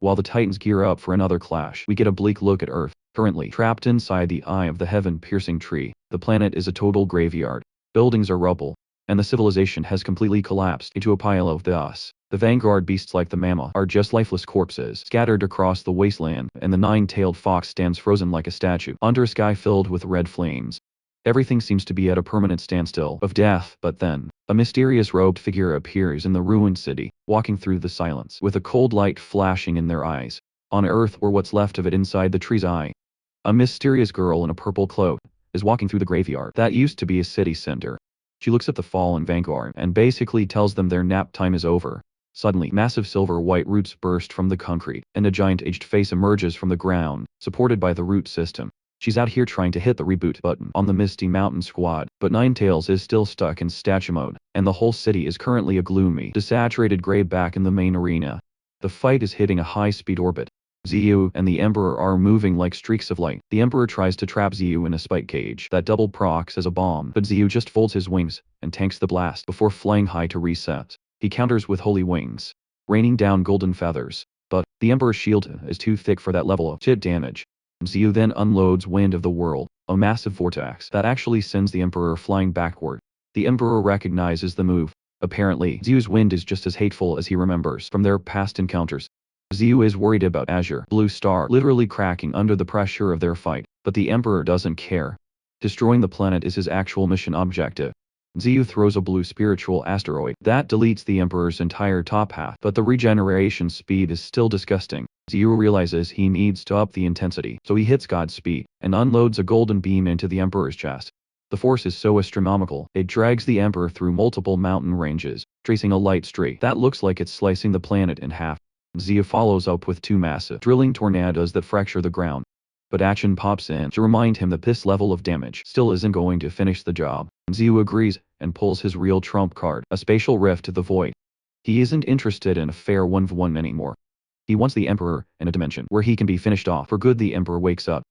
While the Titans gear up for another clash, we get a bleak look at Earth, currently trapped inside the eye of the heaven-piercing tree. The planet is a total graveyard. Buildings are rubble, and the civilization has completely collapsed into a pile of chaos. The vanguard beasts like the Manhwa are just lifeless corpses scattered across the wasteland, and the nine-tailed fox stands frozen like a statue under a sky filled with red flames. Everything seems to be at a permanent standstill of death, but then, a mysterious robed figure appears in the ruined city, walking through the silence with a cold light flashing in their eyes. On Earth, or what's left of it inside the tree's eye, a mysterious girl in a purple cloak is walking through the graveyard that used to be a city center. She looks at the fallen vanguard and basically tells them their nap time is over. Suddenly, massive silver-white roots burst from the concrete, and a giant aged face emerges from the ground, supported by the root system. She's out here trying to hit the reboot button on the Misty Mountain squad, but Ninetales is still stuck in statue mode, and the whole city is currently a gloomy, desaturated gray back in the main arena. The fight is hitting a high-speed orbit. Ziyu and the Emperor are moving like streaks of light. The Emperor tries to trap Ziyu in a spike cage that double procs as a bomb, but Ziyu just folds his wings and tanks the blast before flying high to reset. He counters with holy wings, raining down golden feathers, but the Emperor's shield is too thick for that level of hit damage. Ziyu then unloads Wind of the World, a massive vortex that actually sends the Emperor flying backward. The Emperor recognizes the move. Apparently, Ziyu's wind is just as hateful as he remembers from their past encounters. Ziyu is worried about Azure Blue Star literally cracking under the pressure of their fight, but the Emperor doesn't care. Destroying the planet is his actual mission objective. Ziyu throws a blue spiritual asteroid that deletes the Emperor's entire top half, but the regeneration speed is still disgusting. Ziyu realizes he needs to up the intensity, so he hits Godspeed and unloads a golden beam into the Emperor's chest. The force is so astronomical, it drags the Emperor through multiple mountain ranges, tracing a light streak that looks like it's slicing the planet in half. Ziyu follows up with two massive drilling tornadoes that fracture the ground. But Action pops in to remind him that this level of damage still isn't going to finish the job. Ziyu agrees and pulls his real trump card, a spatial rift to the void. He isn't interested in a fair 1v1 anymore. He wants the Emperor in a dimension where he can be finished off for good. The Emperor wakes up,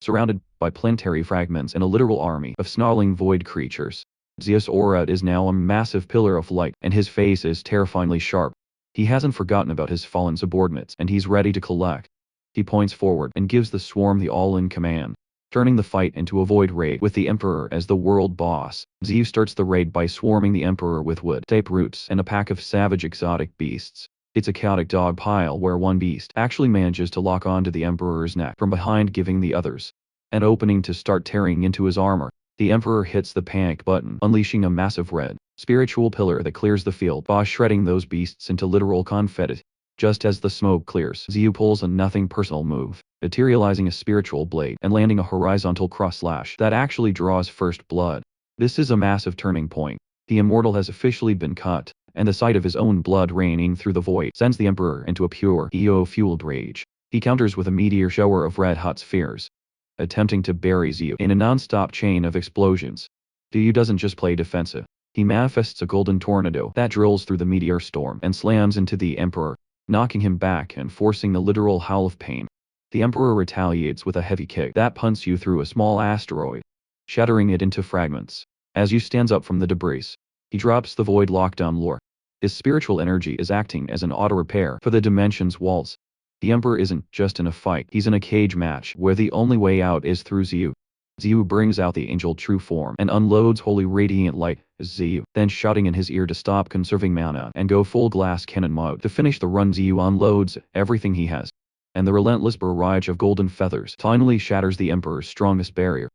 surrounded by planetary fragments and a literal army of snarling void creatures. Ziyu's aura is now a massive pillar of light, and his face is terrifyingly sharp. He hasn't forgotten about his fallen subordinates, and he's ready to collect. He points forward and gives the swarm the all-in command, turning the fight into a void raid with the Emperor as the world boss. Ziyu starts the raid by swarming the Emperor with wood, tape roots, and a pack of savage exotic beasts. It's a chaotic dog pile where one beast actually manages to lock onto the Emperor's neck from behind, giving the others an opening to start tearing into his armor. The Emperor hits the panic button, unleashing a massive red spiritual pillar that clears the field, shredding those beasts into literal confetti. Just as the smoke clears, Ziyu pulls a nothing personal move, materializing a spiritual blade and landing a horizontal cross slash that actually draws first blood. This is a massive turning point. The Immortal has officially been cut, and the sight of his own blood raining through the void sends the Emperor into a pure EO-fueled rage. He counters with a meteor shower of red-hot spheres, attempting to bury Ziyu in a non-stop chain of explosions. Ziyu doesn't just play defensive. He manifests a golden tornado that drills through the meteor storm and slams into the Emperor, knocking him back and forcing the literal howl of pain. The Emperor retaliates with a heavy kick that punts you through a small asteroid, shattering it into fragments. As you stands up from the debris, he drops the void lockdown lore. His spiritual energy is acting as an auto-repair for the dimension's walls. The Emperor isn't just in a fight, he's in a cage match where the only way out is through Ziyu. Ziyu brings out the angel true form and unloads holy radiant light as Ziyu, then shouting in his ear to stop conserving mana and go full glass cannon mode. To finish the run, Ziyu unloads everything he has, and the relentless barrage of golden feathers finally shatters the Emperor's strongest barrier,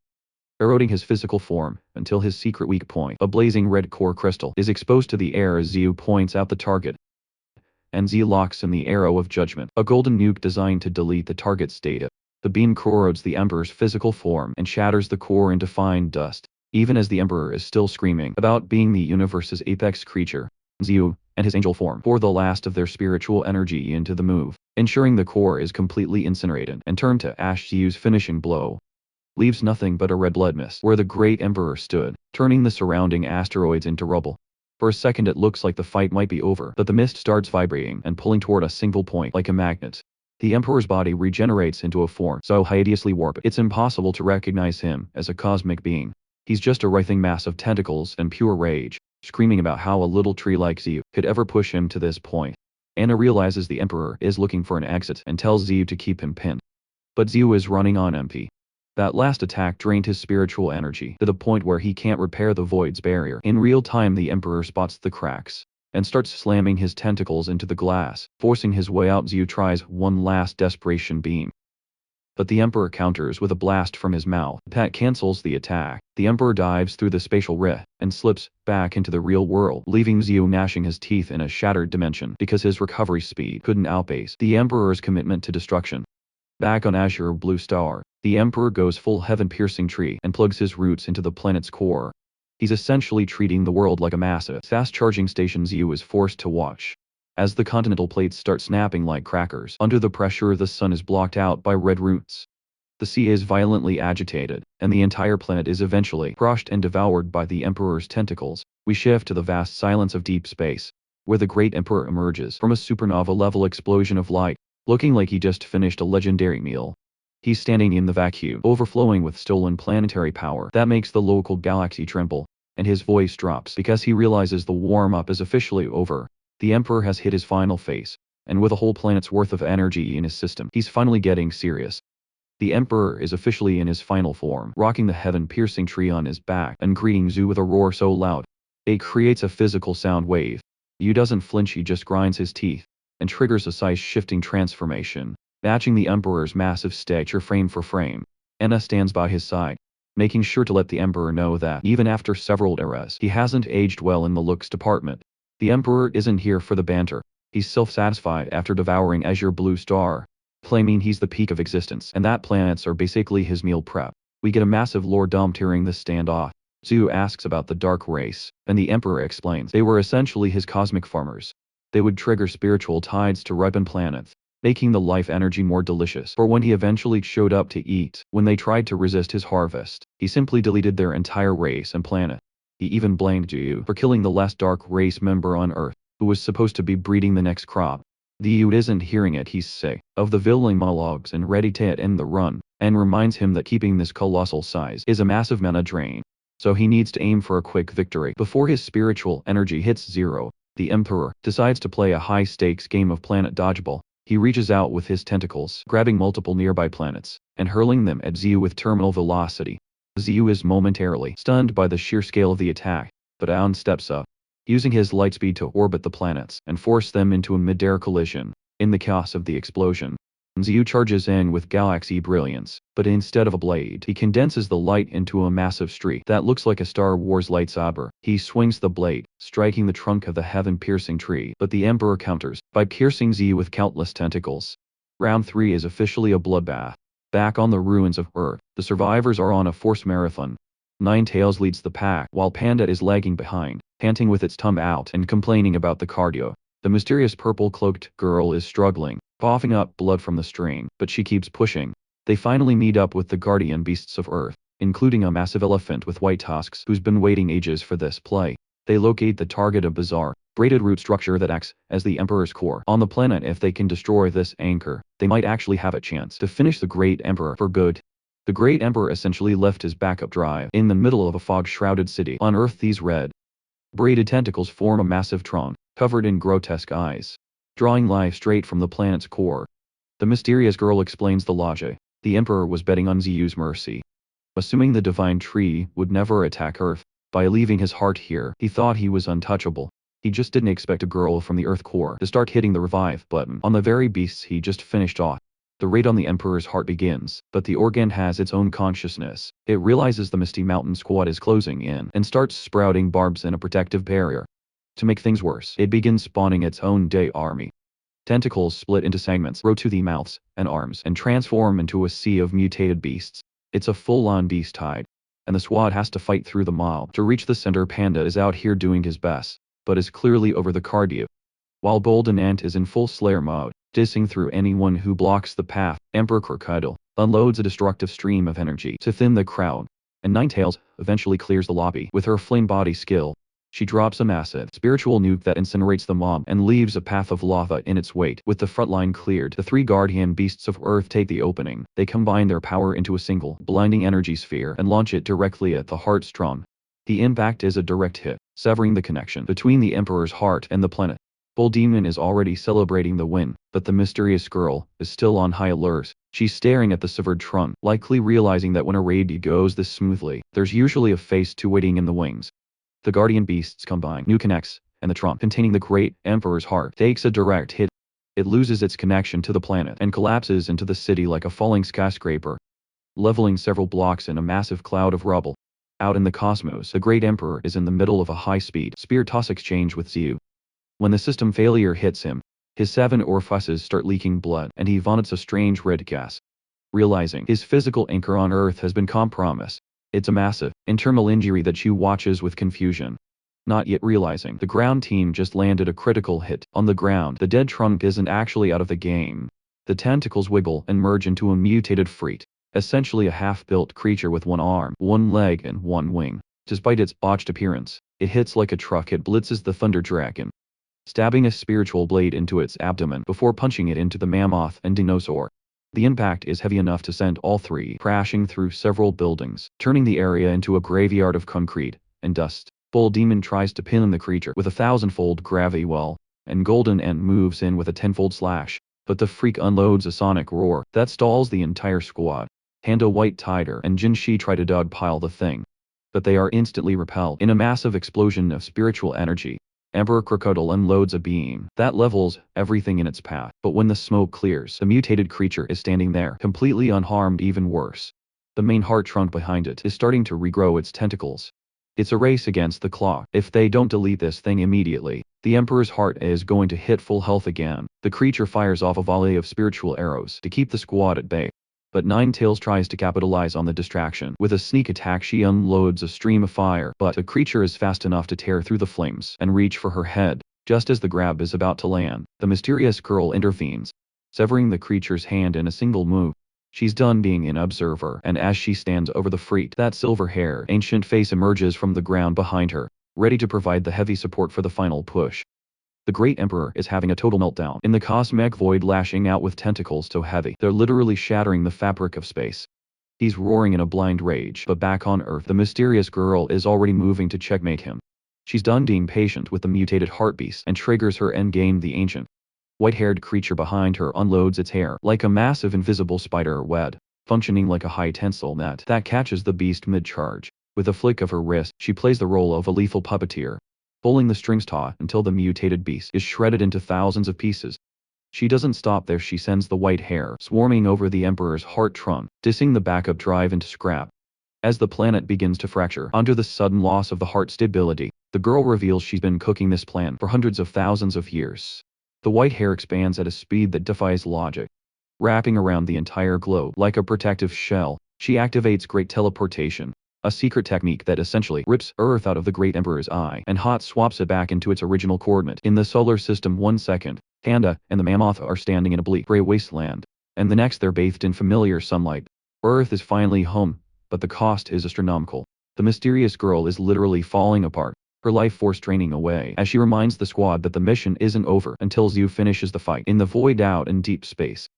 eroding his physical form until his secret weak point, a blazing red core crystal, is exposed to the air as Ziyu points out the target. And Ziyu locks in the arrow of judgment, a golden nuke designed to delete the target's data. The beam corrodes the Emperor's physical form and shatters the core into fine dust. Even as the Emperor is still screaming about being the universe's apex creature, Ziyu and his angel form pour the last of their spiritual energy into the move, ensuring the core is completely incinerated and turned to ash. Ziyu's finishing blow leaves nothing but a red blood mist where the great Emperor stood, turning the surrounding asteroids into rubble. For a second it looks like the fight might be over, but the mist starts vibrating and pulling toward a single point like a magnet. The Emperor's body regenerates into a form so hideously warped it's impossible to recognize him as a cosmic being. He's just a writhing mass of tentacles and pure rage, screaming about how a little tree like Ziyu could ever push him to this point. Anna realizes the Emperor is looking for an exit and tells Ziyu to keep him pinned. But Ziyu is running on empty. That last attack drained his spiritual energy to the point where he can't repair the void's barrier. In real time, the Emperor spots the cracks and starts slamming his tentacles into the glass, forcing his way out. Ziyu tries one last desperation beam, but the Emperor counters with a blast from his mouth that cancels the attack. The Emperor dives through the spatial rift and slips back into the real world, leaving Ziyu gnashing his teeth in a shattered dimension because his recovery speed couldn't outpace the Emperor's commitment to destruction. Back on Azure Blue Star, the Emperor goes full heaven-piercing tree and plugs his roots into the planet's core. He's essentially treating the world like a massive, fast-charging station. Ziyu is forced to watch as the continental plates start snapping like crackers. Under the pressure, the sun is blocked out by red roots. The sea is violently agitated, and the entire planet is eventually crushed and devoured by the Emperor's tentacles. We shift to the vast silence of deep space, where the great Emperor emerges from a supernova-level explosion of light, looking like he just finished a legendary meal. He's standing in the vacuum, overflowing with stolen planetary power that makes the local galaxy tremble, and his voice drops because he realizes the warm-up is officially over. The Emperor has hit his final phase, and with a whole planet's worth of energy in his system, he's finally getting serious. The Emperor is officially in his final form, rocking the heaven-piercing tree on his back and greeting Zhu with a roar so loud it creates a physical sound wave. Yu doesn't flinch, he just grinds his teeth and triggers a size-shifting transformation, matching the Emperor's massive stature frame for frame. Anna stands by his side, making sure to let the Emperor know that even after several eras, he hasn't aged well in the looks department. The Emperor isn't here for the banter. He's self-satisfied after devouring Azure Blue Star, claiming he's the peak of existence and that planets are basically his meal prep. We get a massive lore dump during this standoff. Zhu asks about the Dark Race, and the Emperor explains they were essentially his cosmic farmers. They would trigger spiritual tides to ripen planets, making the life energy more delicious for when he eventually showed up to eat. When they tried to resist his harvest, he simply deleted their entire race and planet. He even blamed Zhu for killing the last Dark Race member on Earth, who was supposed to be breeding the next crop. The Ute isn't hearing it. He's sick of the villain monologues and ready to end the run, and reminds him that keeping this colossal size is a massive mana drain. So he needs to aim for a quick victory before his spiritual energy hits zero. The Emperor decides to play a high-stakes game of planet dodgeball. He reaches out with his tentacles, grabbing multiple nearby planets, and hurling them at Ziyu with terminal velocity. Ziyu is momentarily stunned by the sheer scale of the attack, but Aon steps up, using his lightspeed to orbit the planets and force them into a mid-air collision. In the chaos of the explosion, Ziyu charges in with galaxy brilliance, but instead of a blade, he condenses the light into a massive streak that looks like a Star Wars lightsaber. He swings the blade, striking the trunk of the heaven-piercing tree, but the Emperor counters by piercing Ziyu with countless tentacles. Round 3 is officially a bloodbath. Back on the ruins of Earth, the survivors are on a forced marathon. Ninetales leads the pack while Panda is lagging behind, panting with its tongue out and complaining about the cardio. The mysterious purple-cloaked girl is struggling, coughing up blood from the strain, but she keeps pushing. They finally meet up with the guardian beasts of Earth, including a massive elephant with white tusks who's been waiting ages for this play. They locate the target, a bizarre, braided root structure that acts as the Emperor's core on the planet. If they can destroy this anchor, they might actually have a chance to finish the Great Emperor for good. The Great Emperor essentially left his backup drive in the middle of a fog-shrouded city on Earth. These red, braided tentacles form a massive trunk, covered in grotesque eyes, drawing life straight from the planet's core. The mysterious girl explains the logic. The Emperor was betting on Ziyu's mercy, assuming the divine tree would never attack Earth. By leaving his heart here, he thought he was untouchable. He just didn't expect a girl from the Earth core to start hitting the revive button on the very beasts he just finished off. The raid on the Emperor's heart begins, but the organ has its own consciousness. It realizes the Misty Mountain squad is closing in and starts sprouting barbs in a protective barrier. To make things worse, it begins spawning its own day army. Tentacles split into segments, grow to the mouths and arms, and transform into a sea of mutated beasts. It's a full-on beast tide, and the squad has to fight through the mob to reach the center. Panda is out here doing his best, but is clearly over the cardio. While Golden Ant is in full Slayer mode, dissing through anyone who blocks the path, Emperor Crocodile unloads a destructive stream of energy to thin the crowd, and Ninetales eventually clears the lobby with her flame body skill. She drops a massive spiritual nuke that incinerates the mob and leaves a path of lava in its wake. With the front line cleared, the 3 guardian beasts of Earth take the opening. They combine their power into a single, blinding energy sphere and launch it directly at the heart's drum. The impact is a direct hit, severing the connection between the Emperor's heart and the planet. Bull Demon is already celebrating the win, but the mysterious girl is still on high alert. She's staring at the severed trunk, likely realizing that when a raid goes this smoothly, there's usually a phase 2 waiting in the wings. The guardian beasts combine, new connects, and the trunk containing the great Emperor's heart takes a direct hit. It loses its connection to the planet and collapses into the city like a falling skyscraper, leveling several blocks in a massive cloud of rubble. Out in the cosmos, the great Emperor is in the middle of a high-speed spear toss exchange with Ziyu. When the system failure hits him, his 7 orifices start leaking blood and he vomits a strange red gas. Realizing his physical anchor on Earth has been compromised, it's a massive, internal injury that Zhu watches with confusion. Not yet realizing the ground team just landed a critical hit on the ground. The dead trunk isn't actually out of the game. The tentacles wiggle and merge into a mutated freak, essentially a half-built creature with 1 arm, 1 leg and 1 wing. Despite its botched appearance, it hits like a truck. It blitzes the Thunder Dragon, stabbing a spiritual blade into its abdomen before punching it into the mammoth and dinosaur. The impact is heavy enough to send all 3 crashing through several buildings, turning the area into a graveyard of concrete and dust. Bull Demon tries to pin the creature with a 1000-fold gravity well, and Golden End moves in with a 10-fold slash, but the freak unloads a sonic roar that stalls the entire squad. Hando White Tiger and Jinshi try to dogpile the thing, but they are instantly repelled in a massive explosion of spiritual energy. Emperor Crocodile unloads a beam that levels everything in its path, but when the smoke clears, the mutated creature is standing there, completely unharmed. Even worse, the main heart trunk behind it is starting to regrow its tentacles. It's a race against the clock. If they don't delete this thing immediately, the Emperor's heart is going to hit full health again. The creature fires off a volley of spiritual arrows to keep the squad at bay. But Ninetales tries to capitalize on the distraction. With a sneak attack, she unloads a stream of fire, but the creature is fast enough to tear through the flames and reach for her head. Just as the grab is about to land, the mysterious girl intervenes, severing the creature's hand in a single move. She's done being an observer, and as she stands over the freak, that silver-haired ancient face emerges from the ground behind her, ready to provide the heavy support for the final push. The Great Emperor is having a total meltdown in the cosmic void, lashing out with tentacles so heavy they're literally shattering the fabric of space. He's roaring in a blind rage, but back on Earth, the mysterious girl is already moving to checkmate him. She's done being patient with the mutated heartbeast and triggers her endgame. The ancient white-haired creature behind her unloads its hair like a massive invisible spider web, functioning like a high-tensile net that catches the beast mid-charge. With a flick of her wrist, she plays the role of a lethal puppeteer, pulling the strings taut until the mutated beast is shredded into thousands of pieces. She doesn't stop there. She sends the white hair swarming over the Emperor's heart trunk, dissing the backup drive into scrap. As the planet begins to fracture under the sudden loss of the heart stability, the girl reveals she's been cooking this plan for hundreds of thousands of years. The white hair expands at a speed that defies logic, wrapping around the entire globe like a protective shell. She activates great teleportation, a secret technique that essentially rips Earth out of the Great Emperor's eye and hot swaps it back into its original coordinate. In the solar system 1 second, Panda and the mammoth are standing in a bleak gray wasteland, and the next they're bathed in familiar sunlight. Earth is finally home, but the cost is astronomical. The mysterious girl is literally falling apart, her life force draining away as she reminds the squad that the mission isn't over until Ziyu finishes the fight in the void out in deep space,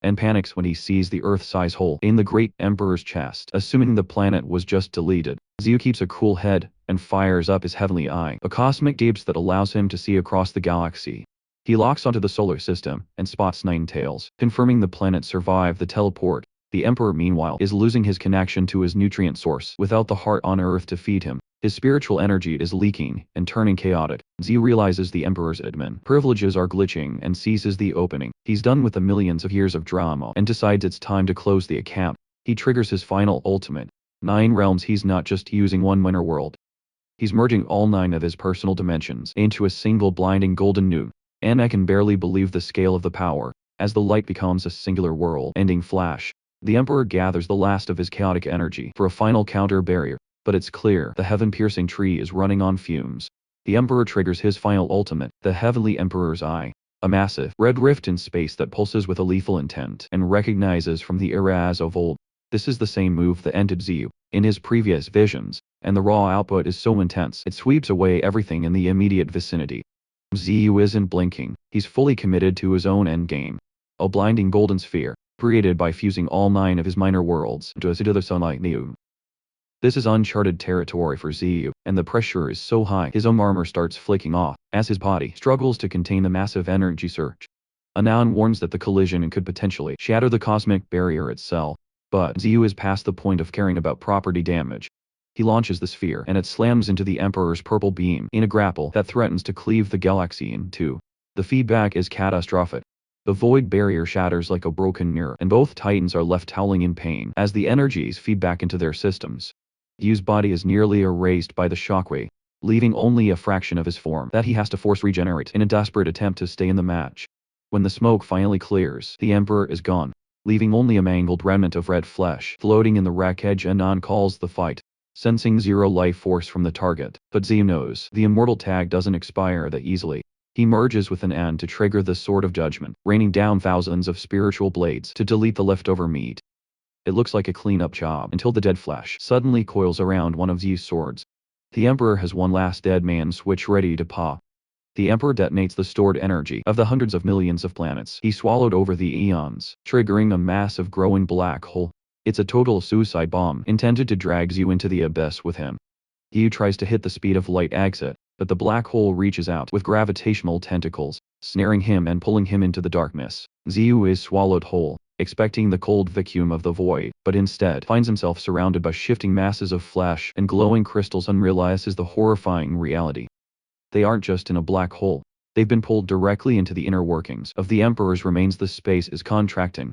and panics when he sees the Earth-size hole in the Great Emperor's chest. Assuming the planet was just deleted, Ziyu keeps a cool head and fires up his heavenly eye, a cosmic deeps that allows him to see across the galaxy. He locks onto the solar system and spots Ninetales, confirming the planet survived the teleport. The Emperor, meanwhile, is losing his connection to his nutrient source without the heart on Earth to feed him. His spiritual energy is leaking and turning chaotic. Ziyu realizes the Emperor's admin privileges are glitching and seizes the opening. He's done with the millions of years of drama and decides it's time to close the account. He triggers his final ultimate, 9 realms. He's not just using one minor world. He's merging all 9 of his personal dimensions into a single blinding golden nuke. Anna can barely believe the scale of the power, as the light becomes a singular world-ending flash. The Emperor gathers the last of his chaotic energy for a final counter barrier, but it's clear the heaven-piercing tree is running on fumes. The Emperor triggers his final ultimate, the Heavenly Emperor's Eye, a massive red rift in space that pulses with a lethal intent and recognizes from the era as of old. This is the same move that ended Ziyu in his previous visions, and the raw output is so intense it sweeps away everything in the immediate vicinity. Ziyu isn't blinking. He's fully committed to his own endgame, a blinding golden sphere, created by fusing all 9 of his minor worlds into a singular sunlight nuke. This is uncharted territory for Ziyu, and the pressure is so high his own armor starts flicking off. as his body struggles to contain the massive energy surge. A noun warns that the collision could potentially shatter the cosmic barrier itself, but Ziyu is past the point of caring about property damage. He launches the sphere and it slams into the Emperor's purple beam in a grapple that threatens to cleave the galaxy in two. The feedback is catastrophic. The void barrier shatters like a broken mirror and both titans are left howling in pain as the energies feed back into their systems. Ziyu's body is nearly erased by the shockwave, leaving only a fraction of his form that he has to force regenerate in a desperate attempt to stay in the match. When the smoke finally clears, the Emperor is gone, leaving only a mangled remnant of red flesh floating in the wreckage. Anon calls the fight, sensing zero life force from the target, but Ziyu knows the immortal tag doesn't expire that easily. He merges with an end to trigger the Sword of Judgment, raining down thousands of spiritual blades to delete the leftover meat. It looks like a cleanup job until the dead flesh suddenly coils around one of Ziyu's swords. The Emperor has one last dead man switch ready to pop. The Emperor detonates the stored energy of the hundreds of millions of planets he swallowed over the eons, triggering a massive growing black hole. It's a total suicide bomb intended to drag Ziyu into the abyss with him. Ziyu tries to hit the speed of light exit, but the black hole reaches out with gravitational tentacles, snaring him and pulling him into the darkness. Ziyu is swallowed whole, expecting the cold vacuum of the void, but instead finds himself surrounded by shifting masses of flesh and glowing crystals and realizes the horrifying reality. They aren't just in a black hole. They've been pulled directly into the inner workings of the Emperor's remains. The space is contracting,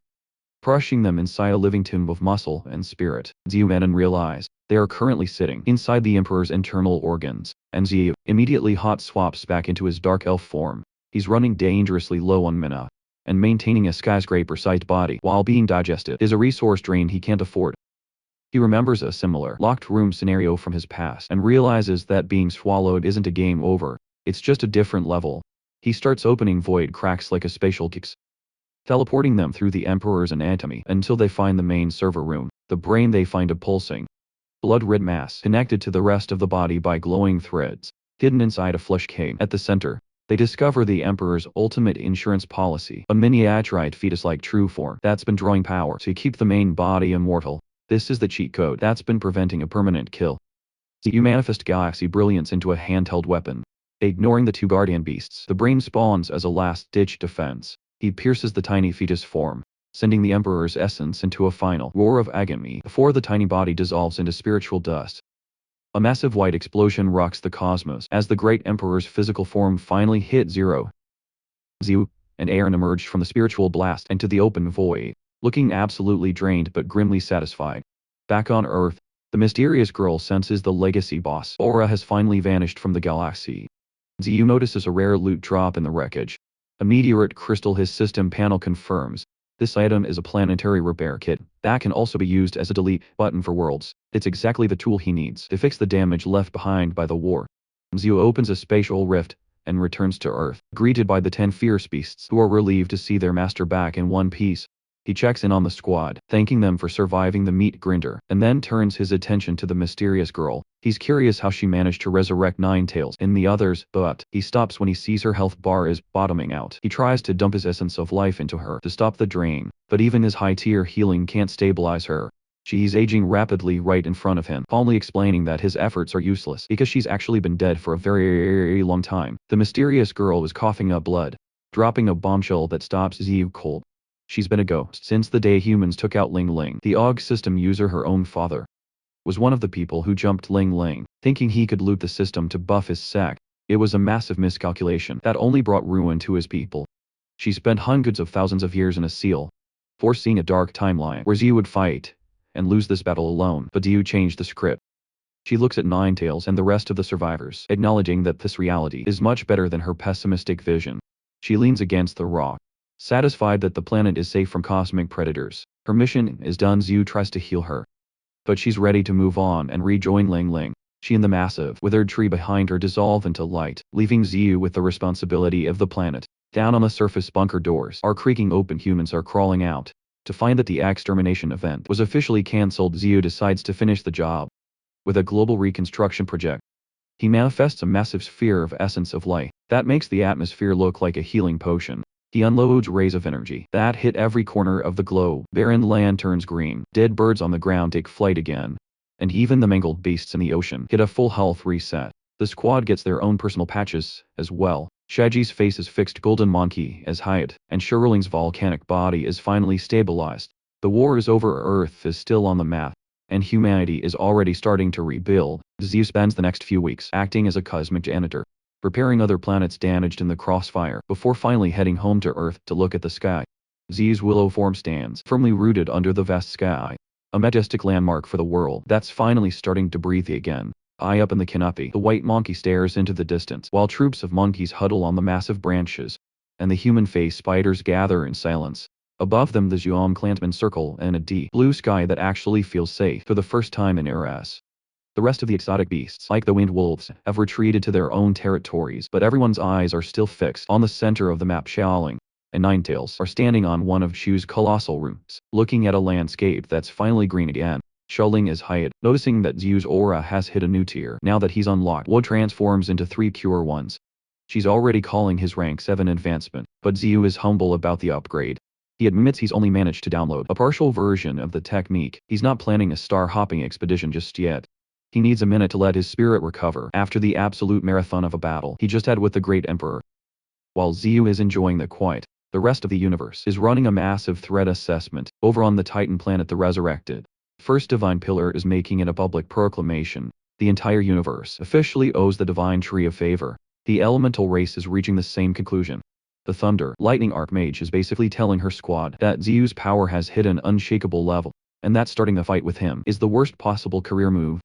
crushing them inside a living tomb of muscle and spirit. Ziyu and realize they are currently sitting inside the Emperor's internal organs, and Ziyu immediately hot swaps back into his dark elf form. He's running dangerously low on mana, and maintaining a skyscraper-sized body while being digested is a resource drain he can't afford. He remembers a similar locked room scenario from his past and realizes that being swallowed isn't a game over, it's just a different level. He starts opening void cracks like a spatial kicks, teleporting them through the Emperor's anatomy until they find the main server room. The brain they find a pulsing, blood-red mass connected to the rest of the body by glowing threads, hidden inside a flesh cave at the center. They discover the Emperor's ultimate insurance policy, a miniaturite fetus-like true form that's been drawing power to keep the main body immortal. This is the cheat code that's been preventing a permanent kill. You manifest galaxy brilliance into a handheld weapon. Ignoring the two guardian beasts, the brain spawns as a last-ditch defense. He pierces the tiny fetus form, sending the Emperor's essence into a final roar of agony before the tiny body dissolves into spiritual dust. A massive white explosion rocks the cosmos as the great Emperor's physical form finally hit zero. Ziyu and Aaron emerged from the spiritual blast into the open void, looking absolutely drained but grimly satisfied. Back on Earth, the mysterious girl senses the legacy boss aura has finally vanished from the galaxy. Ziyu notices a rare loot drop in the wreckage. A meteorite crystal his system panel confirms. This item is a planetary repair kit that can also be used as a delete button for worlds. It's exactly the tool he needs to fix the damage left behind by the war. Ziyu opens a spatial rift and returns to Earth, greeted by the 10 fierce beasts who are relieved to see their master back in one piece. He checks in on the squad, thanking them for surviving the meat grinder, and then turns his attention to the mysterious girl. He's curious how she managed to resurrect Ninetales in the others, but he stops when he sees her health bar is bottoming out. He tries to dump his essence of life into her to stop the drain, but even his high-tier healing can't stabilize her. She's aging rapidly right in front of him, calmly explaining that his efforts are useless because she's actually been dead for a very long time. The mysterious girl is coughing up blood, dropping a bombshell that stops Ziyu cold. She's been a ghost since the day humans took out Ling Ling. The AUG system user, her own father, was one of the people who jumped Ling Ling, thinking he could loot the system to buff his sack. It was a massive miscalculation that only brought ruin to his people. She spent hundreds of thousands of years in a seal, foreseeing a dark timeline where Ziyu would fight and lose this battle alone, but Ziyu changed the script. She looks at Ninetales and the rest of the survivors, acknowledging that this reality is much better than her pessimistic vision. She leans against the rock, satisfied that the planet is safe from cosmic predators. Her mission is done. Ziyu tries to heal her, but she's ready to move on and rejoin Ling Ling. She and the massive withered tree behind her dissolve into light, leaving Ziyu with the responsibility of the planet. Down on the surface, bunker doors are creaking open. Humans are crawling out to find that the extermination event was officially cancelled. Ziyu decides to finish the job with a global reconstruction project. He manifests a massive sphere of essence of light that makes the atmosphere look like a healing potion. He unloads rays of energy that hit every corner of the globe. Barren land turns green, dead birds on the ground take flight again, and even the mangled beasts in the ocean get a full health reset. The squad gets their own personal patches, as well. Shaji's face is fixed golden monkey as Hyatt, and Sherling's volcanic body is finally stabilized. The war is over, Earth is still on the map, and humanity is already starting to rebuild. Ziyu spends the next few weeks acting as a cosmic janitor, repairing other planets damaged in the crossfire, before finally heading home to Earth to look at the sky. Ziyu's willow form stands, firmly rooted under the vast sky. A majestic landmark for the world that's finally starting to breathe again. High up in the canopy, the white monkey stares into the distance, while troops of monkeys huddle on the massive branches, and the human-faced spiders gather in silence. Above them the Zhuang clansmen circle in a deep blue sky that actually feels safe for the first time in eras. The rest of the exotic beasts, like the winged wolves, have retreated to their own territories, but everyone's eyes are still fixed on the center of the map. Xiaoling and Ninetails are standing on one of Shu's colossal rooms, looking at a landscape that's finally green again. Xiaoling is Hyatt, noticing that Ziyu's aura has hit a new tier. Now that he's unlocked, Wood transforms into 3 pure ones. She's already calling his rank 7 advancement, but Ziyu is humble about the upgrade. He admits he's only managed to download a partial version of the technique. He's not planning a star-hopping expedition just yet. He needs a minute to let his spirit recover after the absolute marathon of a battle he just had with the Great Emperor. While Ziyu is enjoying the quiet, the rest of the universe is running a massive threat assessment over on the Titan planet the Resurrected. First Divine Pillar is making it a public proclamation. The entire universe officially owes the Divine Tree a favor. The elemental race is reaching the same conclusion. The Thunder Lightning Archmage is basically telling her squad that Ziyu's power has hit an unshakable level, and that starting a fight with him is the worst possible career move.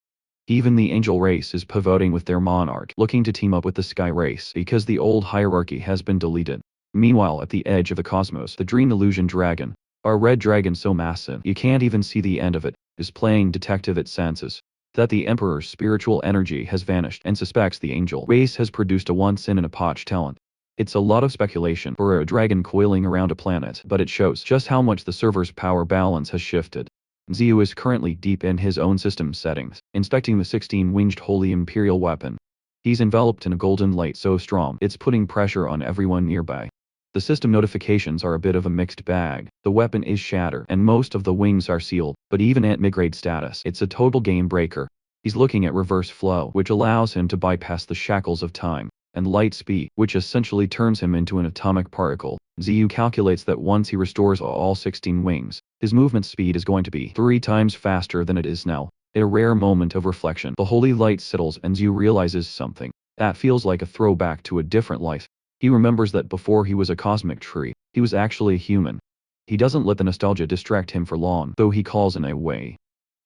Even the Angel race is pivoting with their monarch looking to team up with the Sky race because the old hierarchy has been deleted. Meanwhile, at the edge of the cosmos, the Dream Illusion Dragon, our red dragon so massive you can't even see the end of it, is playing detective. It senses that the Emperor's spiritual energy has vanished and suspects the Angel race has produced a once-in-a-potch talent. It's a lot of speculation for a dragon coiling around a planet, but it shows just how much the server's power balance has shifted. Ziyu is currently deep in his own system settings, inspecting the 16-winged Holy Imperial weapon. He's enveloped in a golden light so strong it's putting pressure on everyone nearby. The system notifications are a bit of a mixed bag. The weapon is shattered and most of the wings are sealed, but even at mid-grade status it's a total game breaker. He's looking at reverse flow, which allows him to bypass the shackles of time, and light speed, which essentially turns him into an atomic particle. Ziyu calculates that once he restores all 16 wings, his movement speed is going to be 3 times faster than it is now. In a rare moment of reflection, the holy light settles and Ziyu realizes something that feels like a throwback to a different life. He remembers that before he was a cosmic tree, he was actually a human. He doesn't let the nostalgia distract him for long, though he calls Anne away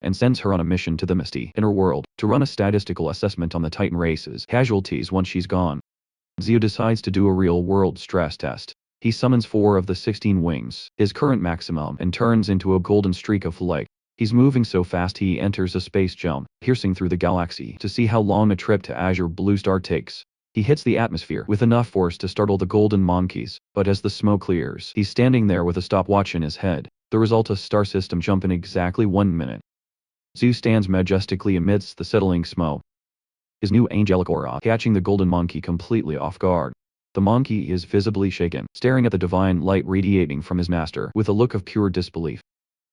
and sends her on a mission to the misty inner world to run a statistical assessment on the Titan race's casualties once she's gone. Ziyu decides to do a real-world stress test. He summons 4 of the 16 wings, his current maximum, and turns into a golden streak of light. He's moving so fast he enters a space jump, piercing through the galaxy to see how long a trip to Azure Blue Star takes. He hits the atmosphere with enough force to startle the golden monkeys, but as the smoke clears, he's standing there with a stopwatch in his head. The result: a star system jump in exactly 1 minute. Ziyu stands majestically amidst the settling smoke, his new angelic aura catching the golden monkey completely off guard. The monkey is visibly shaken, staring at the divine light radiating from his master with a look of pure disbelief.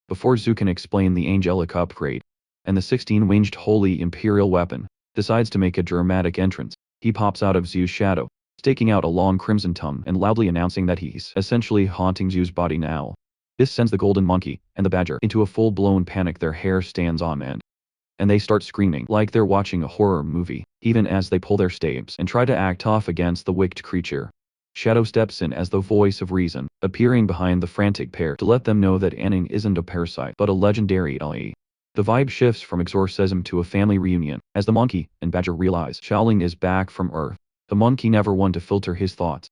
Before Ziyu can explain the angelic upgrade, and the 16-winged holy imperial weapon decides to make a dramatic entrance, he pops out of Ziyu's shadow, staking out a long crimson tongue and loudly announcing that he's essentially haunting Ziyu's body now. This sends the golden monkey and the badger into a full-blown panic. Their hair stands on end, and they start screaming like they're watching a horror movie, even as they pull their stabs and try to act off against the wicked creature. Shadow steps in as the voice of reason, appearing behind the frantic pair to let them know that Anning isn't a parasite but a legendary LE. The vibe shifts from exorcism to a family reunion, as the monkey and badger realize Xiaoling is back from Earth. The monkey, never one to filter his thoughts,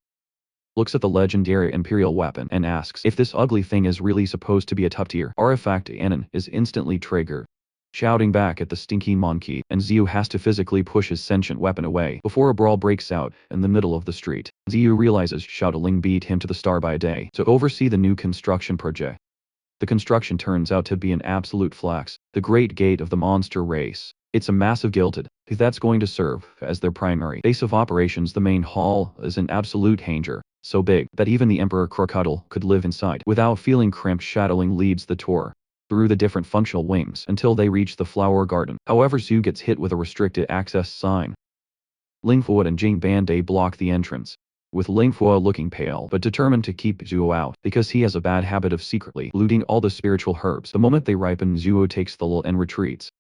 looks at the legendary imperial weapon and asks if this ugly thing is really supposed to be a top-tier artifact. Anning is instantly triggered, shouting back at the stinky monkey, and Ziyu has to physically push his sentient weapon away before a brawl breaks out in the middle of the street. Ziyu realizes Xiaoling beat him to the star by a day to oversee the new construction project. The construction turns out to be an absolute flex, the great gate of the monster race. It's a massive gilded that's going to serve as their primary base of operations. The main hall is an absolute hangar, so big that even the Emperor Crocodile could live inside without feeling cramped. Xiaoling leads the tour through the different functional wings until they reach the flower garden. However, Ziyu gets hit with a restricted access sign. Ling Fang and Jing Bandai block the entrance, with Ling Fang looking pale but determined to keep Zuo out because he has a bad habit of secretly looting all the spiritual herbs. The moment they ripen, Zuo takes the lull and retreats.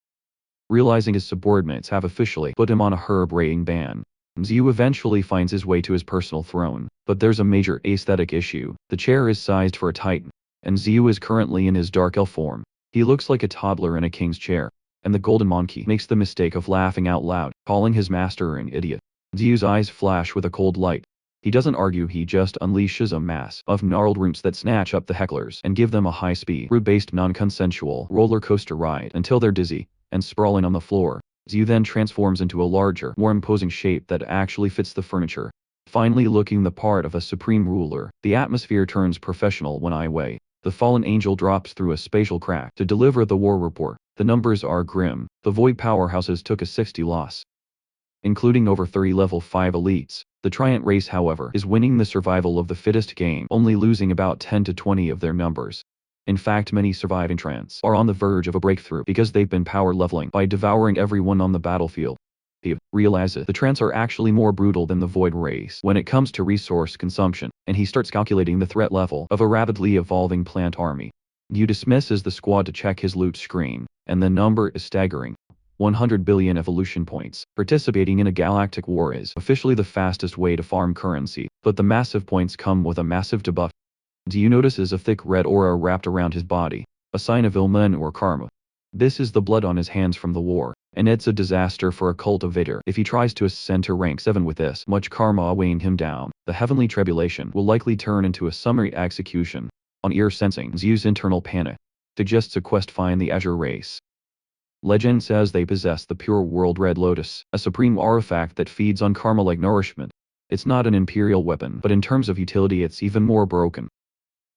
Realizing his subordinates have officially put him on a herb raiding ban, Zuo eventually finds his way to his personal throne, but there's a major aesthetic issue. The chair is sized for a titan, and Zuo is currently in his dark elf form. He looks like a toddler in a king's chair, and the golden monkey makes the mistake of laughing out loud, calling his master an idiot. Zuo's eyes flash with a cold light. He doesn't argue, he just unleashes a mass of gnarled roots that snatch up the hecklers and give them a high-speed, root-based non-consensual roller coaster ride until they're dizzy and sprawling on the floor. Zuo then transforms into a larger, more imposing shape that actually fits the furniture. Finally looking the part of a supreme ruler, the atmosphere turns professional when I weigh. The fallen angel drops through a spatial crack to deliver the war report. The numbers are grim. The Void powerhouses took a 60 loss, including over 30 level 5 elites. The Triant race, however, is winning the survival of the fittest game, only losing about 10 to 20 of their numbers. In fact, many surviving Triants are on the verge of a breakthrough because they've been power leveling by devouring everyone on the battlefield. He realizes the Triants are actually more brutal than the Void race when it comes to resource consumption, and he starts calculating the threat level of a rapidly evolving plant army. He dismisses the squad to check his loot screen, and the number is staggering. 100 billion evolution points. Participating in a galactic war is officially the fastest way to farm currency, but the massive points come with a massive debuff. Zuo notices a thick red aura wrapped around his body, a sign of ill-men or karma. This is the blood on his hands from the war, and it's a disaster for a cultivator if he tries to ascend to rank 7 with this much karma weighing him down. The heavenly tribulation will likely turn into a summary execution. On ear sensing Zuo's internal panic, suggests a quest find the Azure race. Legend says they possess the pure world Red Lotus, a supreme artifact that feeds on karma like nourishment. It's not an imperial weapon, but in terms of utility it's even more broken.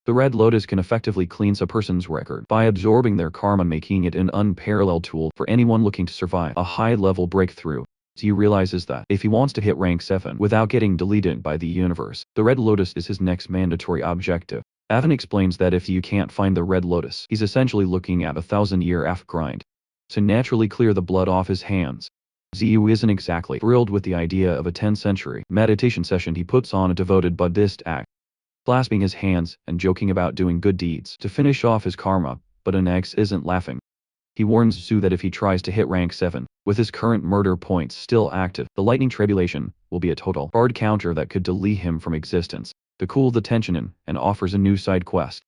The Red Lotus can effectively cleanse a person's record by absorbing their karma, making it an unparalleled tool for anyone looking to survive a high-level breakthrough. Zuo realizes that if he wants to hit rank 7 without getting deleted by the universe, the Red Lotus is his next mandatory objective. Avon explains that if you can't find the Red Lotus, he's essentially looking at a 1,000-year AF grind. To naturally clear the blood off his hands, Zuo isn't exactly thrilled with the idea of a 10th century meditation session. He puts on a devoted Buddhist act, clasping his hands and joking about doing good deeds to finish off his karma, but an X isn't laughing. He warns Zuo that if he tries to hit rank 7, with his current murder points still active, the lightning tribulation will be a total hard counter that could delete him from existence. To cool the tension and offers a new side quest.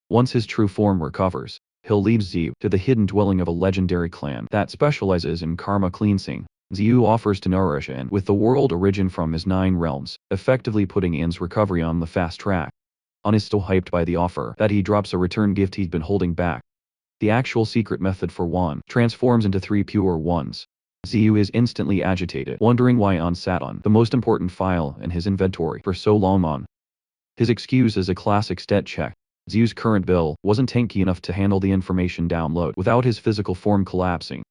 Once his true form recovers, he'll lead Zuo to the hidden dwelling of a legendary clan that specializes in karma cleansing. Zuo offers to nourish and with the world origin from his 9 realms, effectively putting In's recovery on the fast track. On is still hyped by the offer that he drops a return gift he'd been holding back. The actual secret method for one transforms into 3 pure ones. Zuo is instantly agitated, wondering why On sat on the most important file in his inventory for so long. On his excuse is a classic stat check. Zuo's current bill wasn't tanky enough to handle the information download without his physical form collapsing.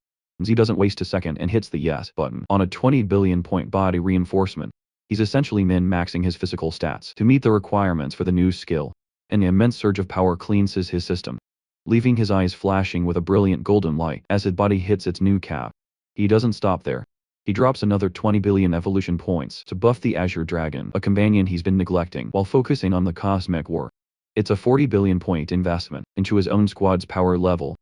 Zuo doesn't waste a second and hits the yes button on a 20 billion point body reinforcement. He's essentially min-maxing his physical stats to meet the requirements for the new skill. An immense surge of power cleanses his system, leaving his eyes flashing with a brilliant golden light as his body hits its new cap. He doesn't stop there. He drops another 20 billion evolution points to buff the Azure Dragon, a companion he's been neglecting while focusing on the cosmic war. It's a 40 billion point investment into his own squad's power level.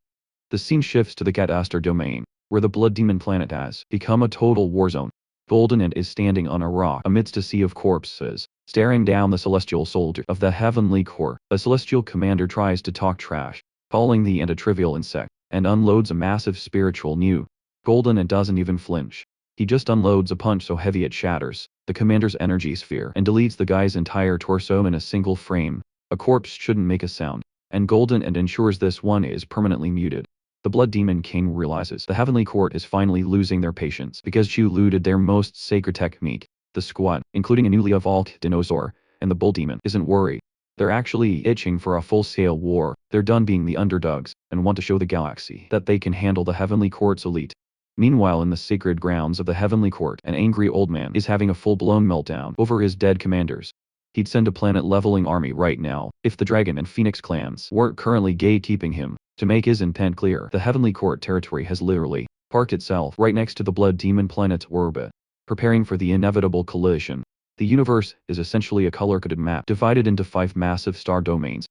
The scene shifts to the Catastrophe domain, where the Blood Demon planet has become a total war zone. Golden Ant is standing on a rock amidst a sea of corpses, staring down the celestial soldier of the Heavenly Corps. A celestial commander tries to talk trash, calling the Ant a trivial insect, and unloads a massive spiritual nuke. Golden Ant doesn't even flinch. He just unloads a punch so heavy it shatters the commander's energy sphere and deletes the guy's entire torso in a single frame. A corpse shouldn't make a sound, and Golden Ant ensures this one is permanently muted. The Blood Demon King realizes the Heavenly Court is finally losing their patience because Chu looted their most sacred technique. The squad, including a newly evolved dinosaur, and the Bull Demon, isn't worried. They're actually itching for a full-scale war. They're done being the underdogs, and want to show the galaxy that they can handle the Heavenly Court's elite. Meanwhile, in the sacred grounds of the Heavenly Court, an angry old man is having a full-blown meltdown over his dead commanders. He'd send a planet-leveling army right now, if the Dragon and Phoenix clans weren't currently gatekeeping him. To make his intent clear, the Heavenly Court territory has literally parked itself right next to the Blood Demon planet's orbit. preparing for the inevitable collision. The universe is essentially a color-coded map divided into 5 massive star domains.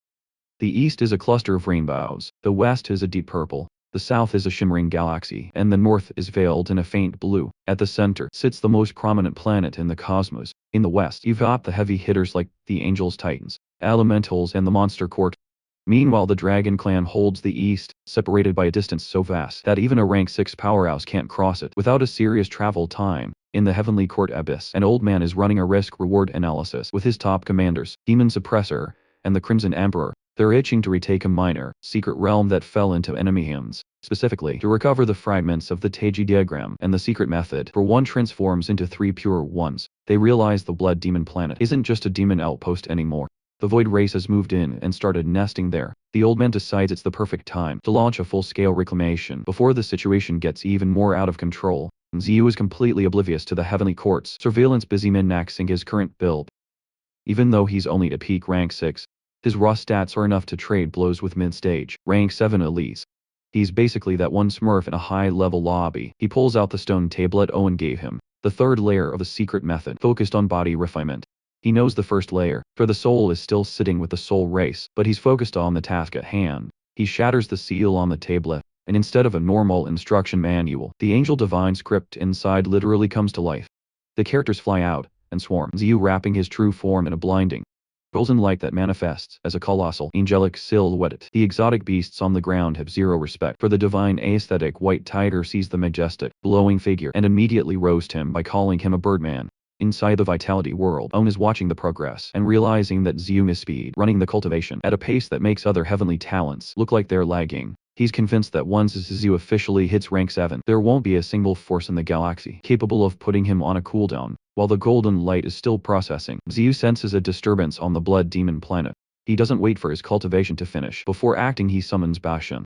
The east is a cluster of rainbows, the west is a deep purple, the south is a shimmering galaxy, and the north is veiled in a faint blue. At the center sits the most prominent planet in the cosmos. In the west, you've got the heavy hitters like the Angels, Titans, Elementals, and the Monster Court. Meanwhile, the Dragon Clan holds the east, separated by a distance so vast that even a rank 6 powerhouse can't cross it without a serious travel time. In the Heavenly Court Abyss, an old man is running a risk-reward analysis with his top commanders, Demon Suppressor and the Crimson Emperor. They're itching to retake a minor, secret realm that fell into enemy hands, specifically to recover the fragments of the Teiji diagram and the secret method for one transforms into 3 pure ones. They realize the Blood Demon planet isn't just a demon outpost anymore. The Void race has moved in and started nesting there. The old man decides it's the perfect time to launch a full-scale reclamation before the situation gets even more out of control. Ziyu is completely oblivious to the Heavenly Court's surveillance, busy min-maxing his current build. Even though he's only at peak rank 6, his raw stats are enough to trade blows with mid-stage, rank 7 elites. He's basically that one smurf in a high-level lobby. He pulls out the stone tablet Owen gave him, the third layer of the secret method focused on body refinement. He knows the first layer, for the soul is still sitting with the soul race, but he's focused on the task at hand. He shatters the seal on the tablet, and instead of a normal instruction manual, the Angel Divine script inside literally comes to life. The characters fly out and swarm, Ziyu wrapping his true form in a blinding golden light that manifests as a colossal, angelic silhouette. The exotic beasts on the ground have zero respect for the divine aesthetic. White Tiger sees the majestic, glowing figure and immediately roasts him by calling him a birdman. Inside the Vitality world, Owen is watching the progress and realizing that Ziyu is speed running the cultivation at a pace that makes other heavenly talents look like they're lagging. He's convinced that once Ziyu officially hits rank 7, there won't be a single force in the galaxy capable of putting him on a cooldown. While the golden light is still processing, Ziyu senses a disturbance on the Blood Demon planet. He doesn't wait for his cultivation to finish. Before acting, he summons Bashan,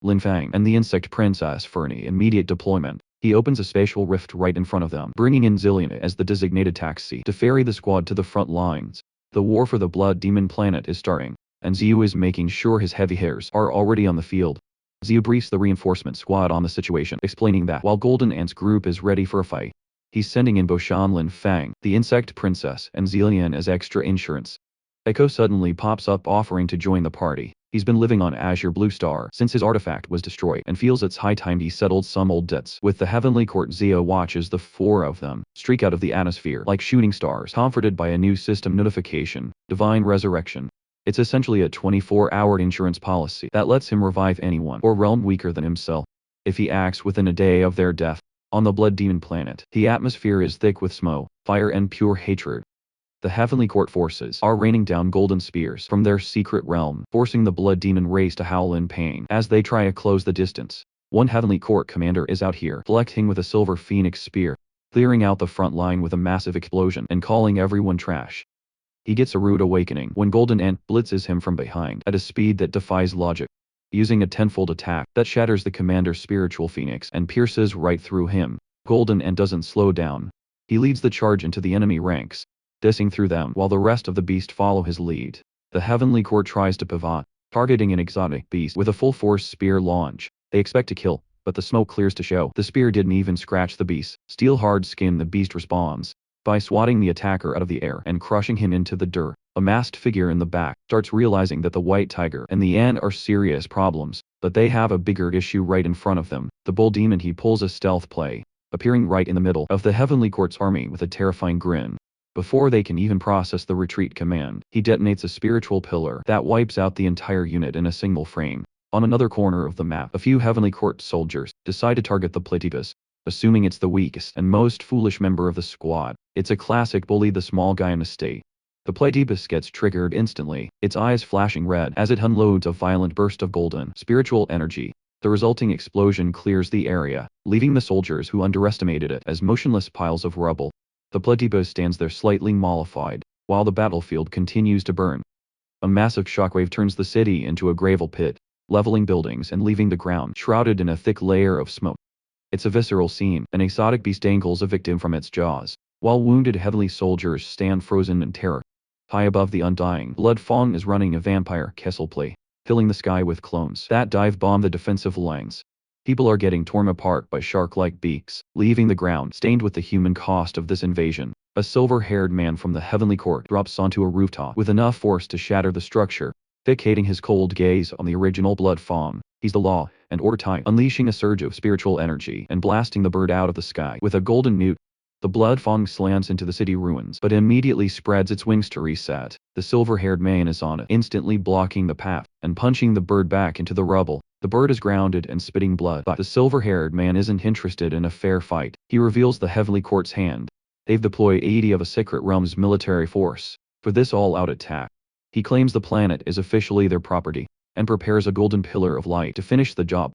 Lin Fang, and the Insect Princess for an immediate deployment. He opens a spatial rift right in front of them, bringing in Zillian as the designated taxi to ferry the squad to the front lines. The war for the Blood Demon planet is starting, and Ziyu is making sure his heavy hitters are already on the field. Ziyu briefs the reinforcement squad on the situation, explaining that while Golden Ant's group is ready for a fight, he's sending in Bashan, Lin Fang, the Insect Princess, and Zillian as extra insurance. Echo suddenly pops up offering to join the party. He's been living on Azure Blue Star since his artifact was destroyed and feels it's high time he settled some old debts. With the Heavenly Court, Ziyu watches the 4 of them streak out of the atmosphere like shooting stars, comforted by a new system notification, Divine Resurrection. It's essentially a 24-hour insurance policy that lets him revive anyone or realm weaker than himself if he acts within a day of their death. On the Blood Demon planet, the atmosphere is thick with smoke, fire, and pure hatred. The Heavenly Court forces are raining down golden spears from their secret realm, forcing the Blood Demon race to howl in pain as they try to close the distance. One Heavenly Court commander is out here flexing with a silver phoenix spear, clearing out the front line with a massive explosion and calling everyone trash. He gets a rude awakening when Golden Ant blitzes him from behind at a speed that defies logic, using a tenfold attack that shatters the commander's spiritual phoenix and pierces right through him. Golden Ant doesn't slow down. He leads the charge into the enemy ranks, dissing through them while the rest of the beast follow his lead. The Heavenly Court tries to pivot, targeting an exotic beast with a full-force spear launch. They expect to kill, but the smoke clears to show the spear didn't even scratch the beast. Steel-hard skin, the beast responds by swatting the attacker out of the air and crushing him into the dirt. A masked figure in the back starts realizing that the White Tiger and the Ant are serious problems, but they have a bigger issue right in front of them. The Bull Demon, he pulls a stealth play, appearing right in the middle of the Heavenly Court's army with a terrifying grin. Before they can even process the retreat command, he detonates a spiritual pillar that wipes out the entire unit in a single frame. On another corner of the map, a few Heavenly Court soldiers decide to target the Platypus, assuming it's the weakest and most foolish member of the squad. It's a classic bully the small guy in a state. The Platypus gets triggered instantly, its eyes flashing red as it unloads a violent burst of golden, spiritual energy. The resulting explosion clears the area, leaving the soldiers who underestimated it as motionless piles of rubble. The Platypus stands there slightly mollified, while the battlefield continues to burn. A massive shockwave turns the city into a gravel pit, leveling buildings and leaving the ground shrouded in a thick layer of smoke. It's a visceral scene. An exotic beast dangles a victim from its jaws, while wounded heavenly soldiers stand frozen in terror. High above the undying Blood Fang is running a vampire Kessel play, filling the sky with clones that dive bomb the defensive lines. People are getting torn apart by shark-like beaks, leaving the ground stained with the human cost of this invasion. A silver-haired man from the heavenly court drops onto a rooftop with enough force to shatter the structure, fixating his cold gaze on the original blood fawn. He's the law and order type, unleashing a surge of spiritual energy and blasting the bird out of the sky with a golden newt. The blood fawn slants into the city ruins, but immediately spreads its wings to reset. The silver-haired man is on it, instantly blocking the path and punching the bird back into the rubble. The bird is grounded and spitting blood, but the silver-haired man isn't interested in a fair fight. He reveals the heavenly court's hand. They've deployed 80 of a secret realm's military force for this all-out attack. He claims the planet is officially their property and prepares a golden pillar of light to finish the job.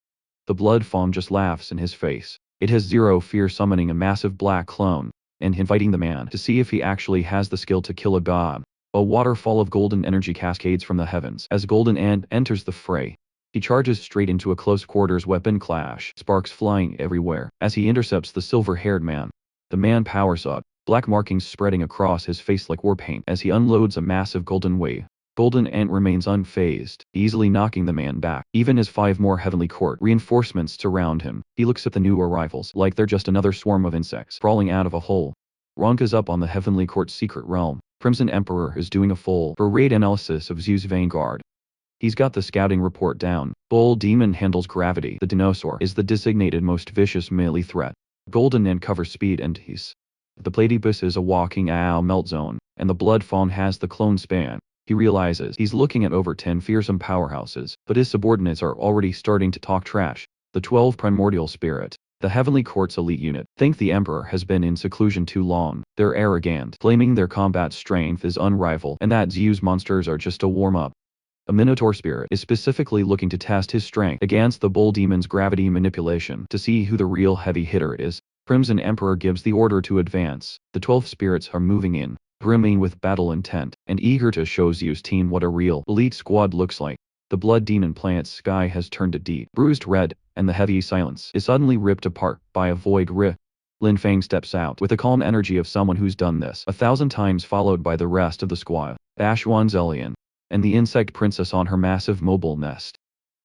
The blood fawn just laughs in his face. It has zero fear, summoning a massive black clone and inviting the man to see if he actually has the skill to kill a god. A waterfall of golden energy cascades from the heavens as Golden Ant enters the fray. He charges straight into a close-quarters weapon clash, sparks flying everywhere as he intercepts the silver-haired man. The man powers up, black markings spreading across his face like war paint as he unloads a massive golden wave. Golden Ant remains unfazed, easily knocking the man back. Even as 5 more heavenly court reinforcements surround him, he looks at the new arrivals like they're just another swarm of insects crawling out of a hole. Ronka's up on the heavenly court's secret realm. Crimson Emperor is doing a full raid analysis of Zhu's vanguard. He's got the scouting report down. Bull Demon handles gravity. The dinosaur is the designated most vicious melee threat. Golden Ant covers speed and he's. The platypus is a walking owl melt zone, and the blood fawn has the clone span. He realizes he's looking at over 10 fearsome powerhouses, but his subordinates are already starting to talk trash. The 12 primordial spirit, the heavenly court's elite unit, think the emperor has been in seclusion too long. They're arrogant, claiming their combat strength is unrivaled and that Zhu's monsters are just a warm-up. A minotaur spirit is specifically looking to test his strength against the bull demon's gravity manipulation to see who the real heavy hitter is. Crimson Emperor gives the order to advance. The 12 spirits are moving in, brimming with battle intent, and eager to show Zhu's team what a real elite squad looks like. The blood demon planet's sky has turned a deep, bruised red, and the heavy silence is suddenly ripped apart by a void rift. Lin Fang steps out with the calm energy of someone who's done this 1,000 times, followed by the rest of the squad, Ashwan Zillian, and the insect princess on her massive mobile nest.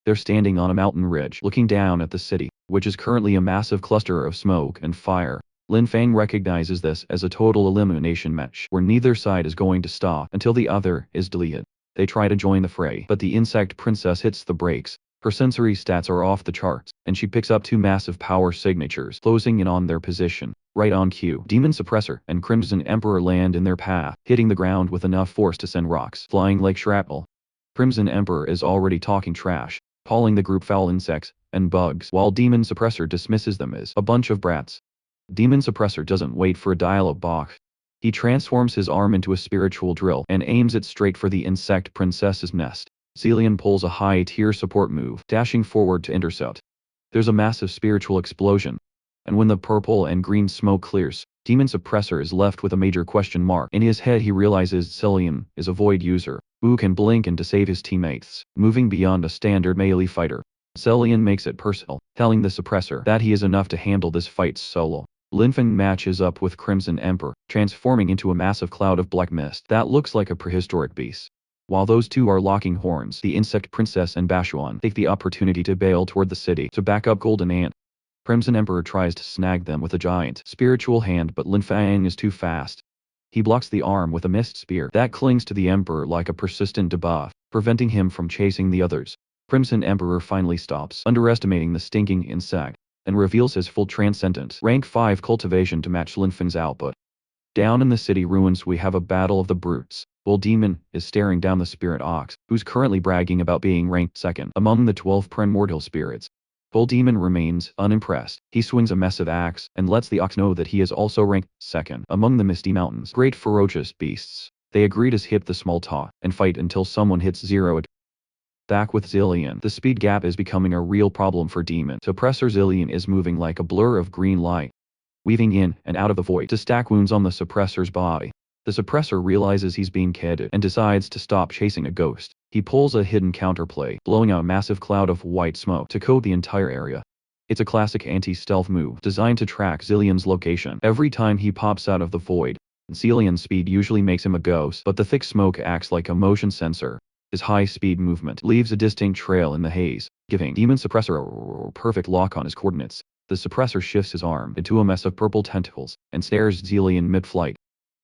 They're standing on a mountain ridge looking down at the city, which is currently a massive cluster of smoke and fire. Lin Fang recognizes this as a total elimination match where neither side is going to stop until the other is deleted. They try to join the fray, but the insect princess hits the brakes. Her sensory stats are off the charts, and she picks up 2 massive power signatures closing in on their position. Right on cue, Demon Suppressor and Crimson Emperor land in their path, hitting the ground with enough force to send rocks flying like shrapnel. Crimson Emperor is already talking trash, calling the group foul insects and bugs, while Demon Suppressor dismisses them as a bunch of brats. Demon Suppressor doesn't wait for a dialogue box. He transforms his arm into a spiritual drill and aims it straight for the insect princess's nest. Zillian pulls a high-tier support move, dashing forward to intercept. There's a massive spiritual explosion, and when the purple and green smoke clears, Demon Suppressor is left with a major question mark. In his head he realizes Zillian is a void user who can blink and to save his teammates, moving beyond a standard melee fighter. Zillian makes it personal, telling the Suppressor that he is enough to handle this fight solo. Lin Fang matches up with Crimson Emperor, transforming into a massive cloud of black mist that looks like a prehistoric beast. While those two are locking horns, the insect princess and Bashuan take the opportunity to bail toward the city to back up Golden Ant. Crimson Emperor tries to snag them with a giant spiritual hand, but Lin Fang is too fast. He blocks the arm with a mist spear that clings to the Emperor like a persistent debuff, preventing him from chasing the others. Crimson Emperor finally stops underestimating the stinking insect and reveals his full transcendent rank 5 cultivation to match Lin Fang's output. Down in the city ruins we have a battle of the brutes. Bull Demon is staring down the spirit ox, who's currently bragging about being ranked 2nd among the 12 primordial spirits. Bull Demon remains unimpressed. He swings a massive axe and lets the ox know that he is also ranked 2nd among the Misty Mountains' great ferocious beasts. They agree to skip the small talk and fight until someone hits 0. Back with Zillian, the speed gap is becoming a real problem for Demon Suppressor. Zillian is moving like a blur of green light, weaving in and out of the void to stack wounds on the Suppressor's body. The Suppressor realizes he's being kidded and decides to stop chasing a ghost. He pulls a hidden counterplay, blowing out a massive cloud of white smoke to coat the entire area. It's a classic anti-stealth move designed to track Zillian's location every time he pops out of the void. Zillian's speed usually makes him a ghost, but the thick smoke acts like a motion sensor. His high-speed movement leaves a distinct trail in the haze, giving Demon Suppressor a perfect lock on his coordinates. The Suppressor shifts his arm into a mess of purple tentacles and stares Zillian mid-flight,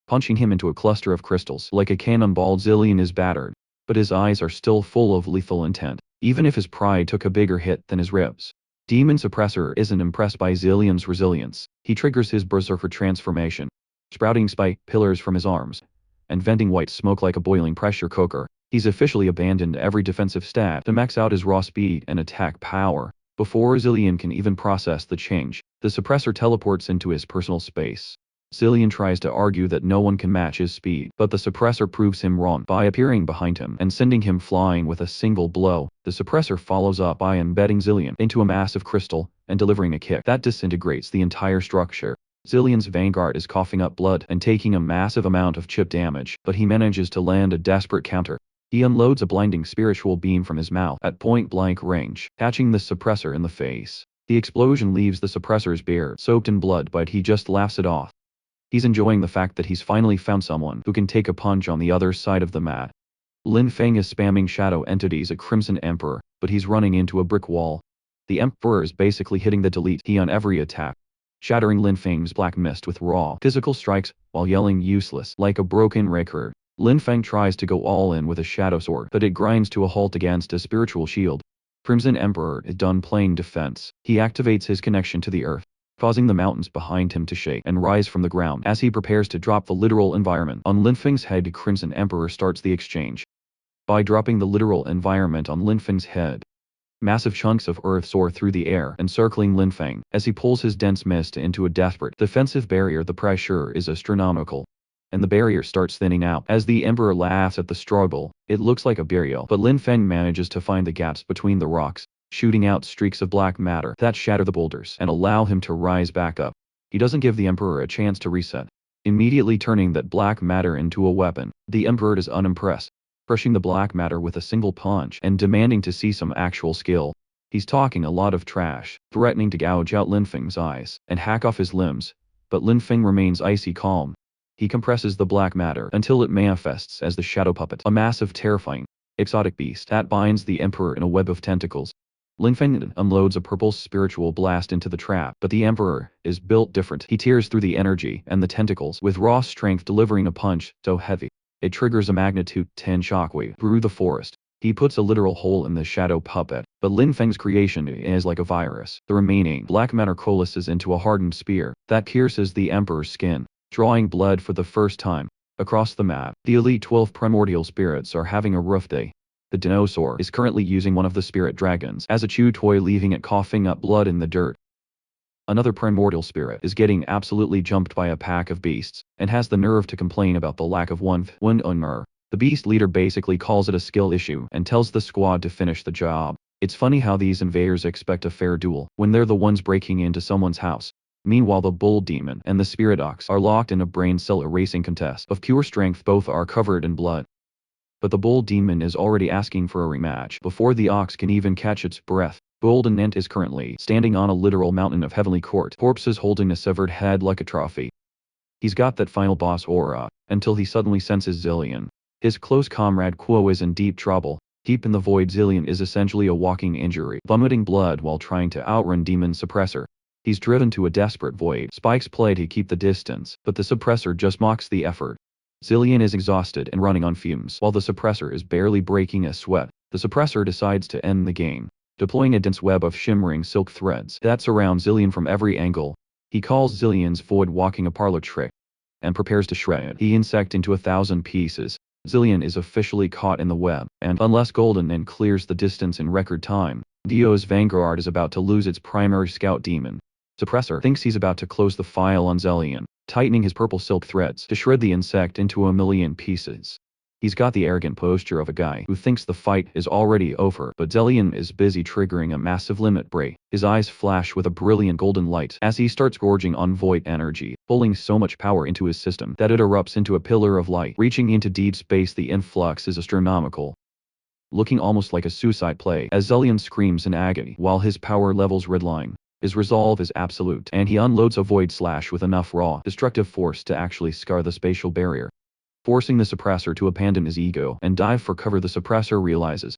punching him into a cluster of crystals. Like a cannonball, Zillian is battered, but his eyes are still full of lethal intent, even if his pride took a bigger hit than his ribs. Demon Suppressor isn't impressed by Zillian's resilience. He triggers his Berserker transformation, sprouting spike pillars from his arms, and venting white smoke like a boiling pressure cooker. He's officially abandoned every defensive stat to max out his raw speed and attack power. Before Zillian can even process the change, the Suppressor teleports into his personal space. Zillian tries to argue that no one can match his speed, but the Suppressor proves him wrong by appearing behind him and sending him flying with a single blow. The Suppressor follows up by embedding Zillian into a massive crystal and delivering a kick that disintegrates the entire structure. Zillian's vanguard is coughing up blood and taking a massive amount of chip damage, but he manages to land a desperate counter. He unloads a blinding spiritual beam from his mouth at point-blank range, catching the Suppressor in the face. The explosion leaves the Suppressor's beard soaked in blood, but he just laughs it off. He's enjoying the fact that he's finally found someone who can take a punch on the other side of the mat. Lin Fang is spamming shadow entities at Crimson Emperor, but he's running into a brick wall. The Emperor is basically hitting the delete key on every attack, shattering Lin Fang's black mist with raw physical strikes while yelling useless like a broken record. Lin Fang tries to go all in with a shadow sword, but it grinds to a halt against a spiritual shield. Crimson Emperor is done playing defense. He activates his connection to the earth, causing the mountains behind him to shake and rise from the ground as he prepares to drop the literal environment on Lin Fang's head. Crimson Emperor starts the exchange by dropping the literal environment on Lin Fang's head. Massive chunks of earth soar through the air, encircling Lin Fang as he pulls his dense mist into a desperate defensive barrier. The pressure is astronomical, and the barrier starts thinning out. As the Emperor laughs at the struggle, it looks like a burial, but Lin Fang manages to find the gaps between the rocks, shooting out streaks of black matter that shatter the boulders and allow him to rise back up. He doesn't give the Emperor a chance to reset, immediately turning that black matter into a weapon. The Emperor is unimpressed, crushing the black matter with a single punch and demanding to see some actual skill. He's talking a lot of trash, threatening to gouge out Lin Fang's eyes and hack off his limbs, but Lin Fang remains icy calm. He compresses the black matter until it manifests as the Shadow Puppet, a massive, terrifying, exotic beast that binds the Emperor in a web of tentacles. Lin Fang unloads a purple spiritual blast into the trap, but the Emperor is built different. He tears through the energy and the tentacles with raw strength, delivering a punch so heavy it triggers a magnitude 10 shockwave through the forest. He puts a literal hole in the Shadow Puppet, but Lin Fang's creation is like a virus. The remaining black matter coalesces into a hardened spear that pierces the Emperor's skin, drawing blood for the first time. Across the map, the Elite 12 primordial spirits are having a rough day. The dinosaur is currently using one of the spirit dragons as a chew toy, leaving it coughing up blood in the dirt. Another primordial spirit is getting absolutely jumped by a pack of beasts, and has the nerve to complain about the lack of one owner. The beast leader basically calls it a skill issue and tells the squad to finish the job. It's funny how these invaders expect a fair duel when they're the ones breaking into someone's house. Meanwhile, the bull demon and the spirit ox are locked in a brain cell erasing contest of pure strength. Both are covered in blood, but the bull demon is already asking for a rematch before the ox can even catch its breath. Golden Ant is currently standing on a literal mountain of heavenly corpses, holding a severed head like a trophy. He's got that final boss aura, until he suddenly senses Zillian. His close comrade Quo is in deep trouble. Deep in the void, Zillian is essentially a walking injury, vomiting blood while trying to outrun Demon Suppressor. He's driven to a desperate void. Spikes play to keep the distance, but the Suppressor just mocks the effort. Zillian is exhausted and running on fumes, while the Suppressor is barely breaking a sweat. The Suppressor decides to end the game, deploying a dense web of shimmering silk threads that surround Zillian from every angle. He calls Zillian's void walking a parlor trick, and prepares to shred the insect into 1,000 pieces. Zillian is officially caught in the web, and unless Golden Ant clears the distance in record time, Dio's vanguard is about to lose its primary scout demon. Suppressor thinks he's about to close the file on Zillian, tightening his purple silk threads to shred the insect into 1,000,000 pieces. He's got the arrogant posture of a guy who thinks the fight is already over, but Zillian is busy triggering a massive limit break. His eyes flash with a brilliant golden light as he starts gorging on void energy, pulling so much power into his system that it erupts into a pillar of light, reaching into deep space. The influx is astronomical, looking almost like a suicide play as Zillian screams in agony while his power levels redline. His resolve is absolute, and he unloads a void slash with enough raw, destructive force to actually scar the spatial barrier. forcing the Suppressor to abandon his ego and dive for cover. The Suppressor realizes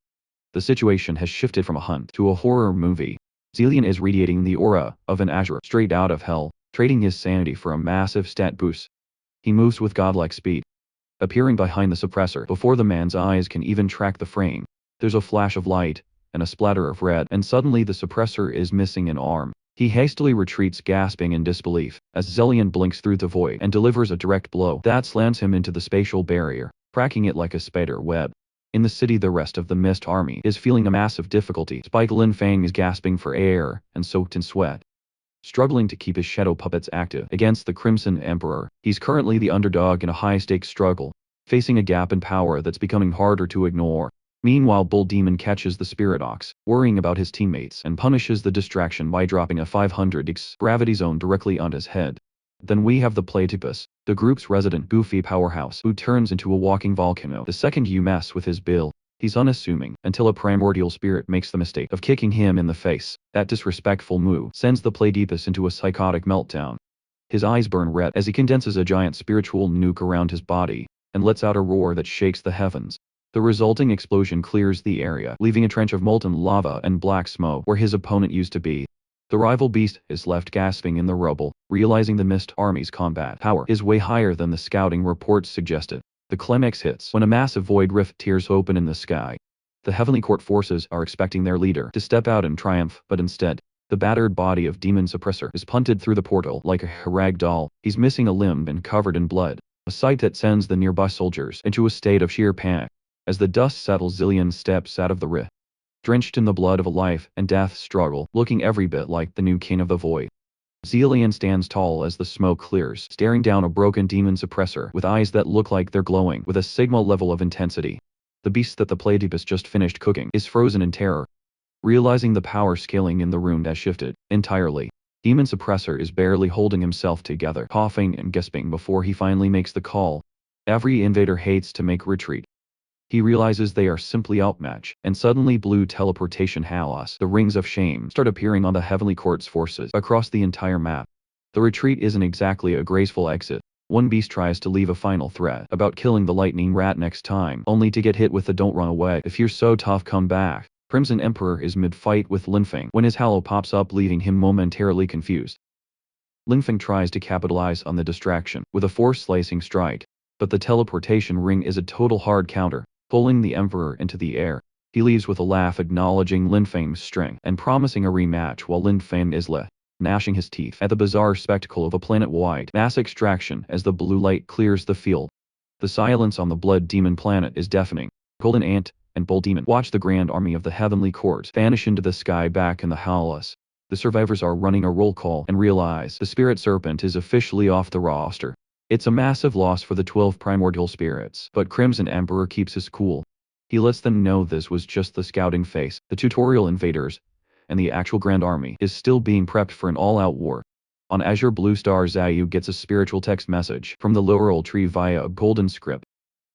the situation has shifted from a hunt to a horror movie. Zillian is radiating the aura of an Azure straight out of hell, trading his sanity for a massive stat boost. He moves with godlike speed, appearing behind the Suppressor before the man's eyes can even track the frame. There's a flash of light and a splatter of red, and suddenly the Suppressor is missing an arm. He hastily retreats, gasping in disbelief, as Zillian blinks through the void and delivers a direct blow that slams him into the spatial barrier, cracking it like a spider web. In the city, the rest of the Mist army is feeling a massive difficulty. Lin Fang is gasping for air and soaked in sweat, struggling to keep his shadow puppets active against the Crimson Emperor. He's currently the underdog in a high-stakes struggle, facing a gap in power that's becoming harder to ignore. Meanwhile, Bull Demon catches the Spirit Ox, worrying about his teammates, and punishes the distraction by dropping a 500x gravity zone directly on his head. Then we have the Platypus, the group's resident goofy powerhouse, who turns into a walking volcano the second you mess with his bill. He's unassuming until a primordial spirit makes the mistake of kicking him in the face. That disrespectful move sends the Platypus into a psychotic meltdown. His eyes burn red as he condenses a giant spiritual nuke around his body and lets out a roar that shakes the heavens. The resulting explosion clears the area, leaving a trench of molten lava and black smoke where his opponent used to be. The rival beast is left gasping in the rubble, realizing the Mist army's combat power is way higher than the scouting reports suggested. The climax hits when a massive void rift tears open in the sky. The Heavenly Court forces are expecting their leader to step out in triumph, but instead, the battered body of Demon Suppressor is punted through the portal like a rag doll. He's missing a limb and covered in blood, a sight that sends the nearby soldiers into a state of sheer panic. As the dust settles, Zillian steps out of the rift, drenched in the blood of a life and death struggle, looking every bit like the new king of the void. Zillian stands tall as the smoke clears, staring down a broken Demon Suppressor with eyes that look like they're glowing with a sigma level of intensity. The beast that the Platypus just finished cooking is frozen in terror. Realizing the power scaling in the room has shifted entirely, Demon Suppressor is barely holding himself together, coughing and gasping before he finally makes the call. Every invader hates to make retreat. He realizes they are simply outmatched, and suddenly blue teleportation halos, the rings of shame, start appearing on the Heavenly Court's forces across the entire map. The retreat isn't exactly a graceful exit. One beast tries to leave a final threat about killing the lightning rat next time, only to get hit with the "don't run away, if you're so tough come back." Crimson Emperor is mid-fight with Lin Fang when his halo pops up, leaving him momentarily confused. Lin Fang tries to capitalize on the distraction with a force-slicing strike, but the teleportation ring is a total hard counter, pulling the Emperor into the air. He leaves with a laugh, acknowledging Lin Fang's strength and promising a rematch, while Lin Fang is left gnashing his teeth at the bizarre spectacle of a planet-wide mass extraction as the blue light clears the field. The silence on the Blood Demon planet is deafening. Golden Ant and Bull Demon watch the Grand Army of the Heavenly Court vanish into the sky back in the Halos. The survivors are running a roll call and realize the Spirit Serpent is officially off the roster. It's a massive loss for the 12 primordial spirits, but Crimson Emperor keeps his cool. He lets them know this was just the scouting phase. The tutorial invaders and the actual Grand Army is still being prepped for an all-out war. On Azure Blue Star, Zayu gets a spiritual text message from the Laurel Tree via a golden script.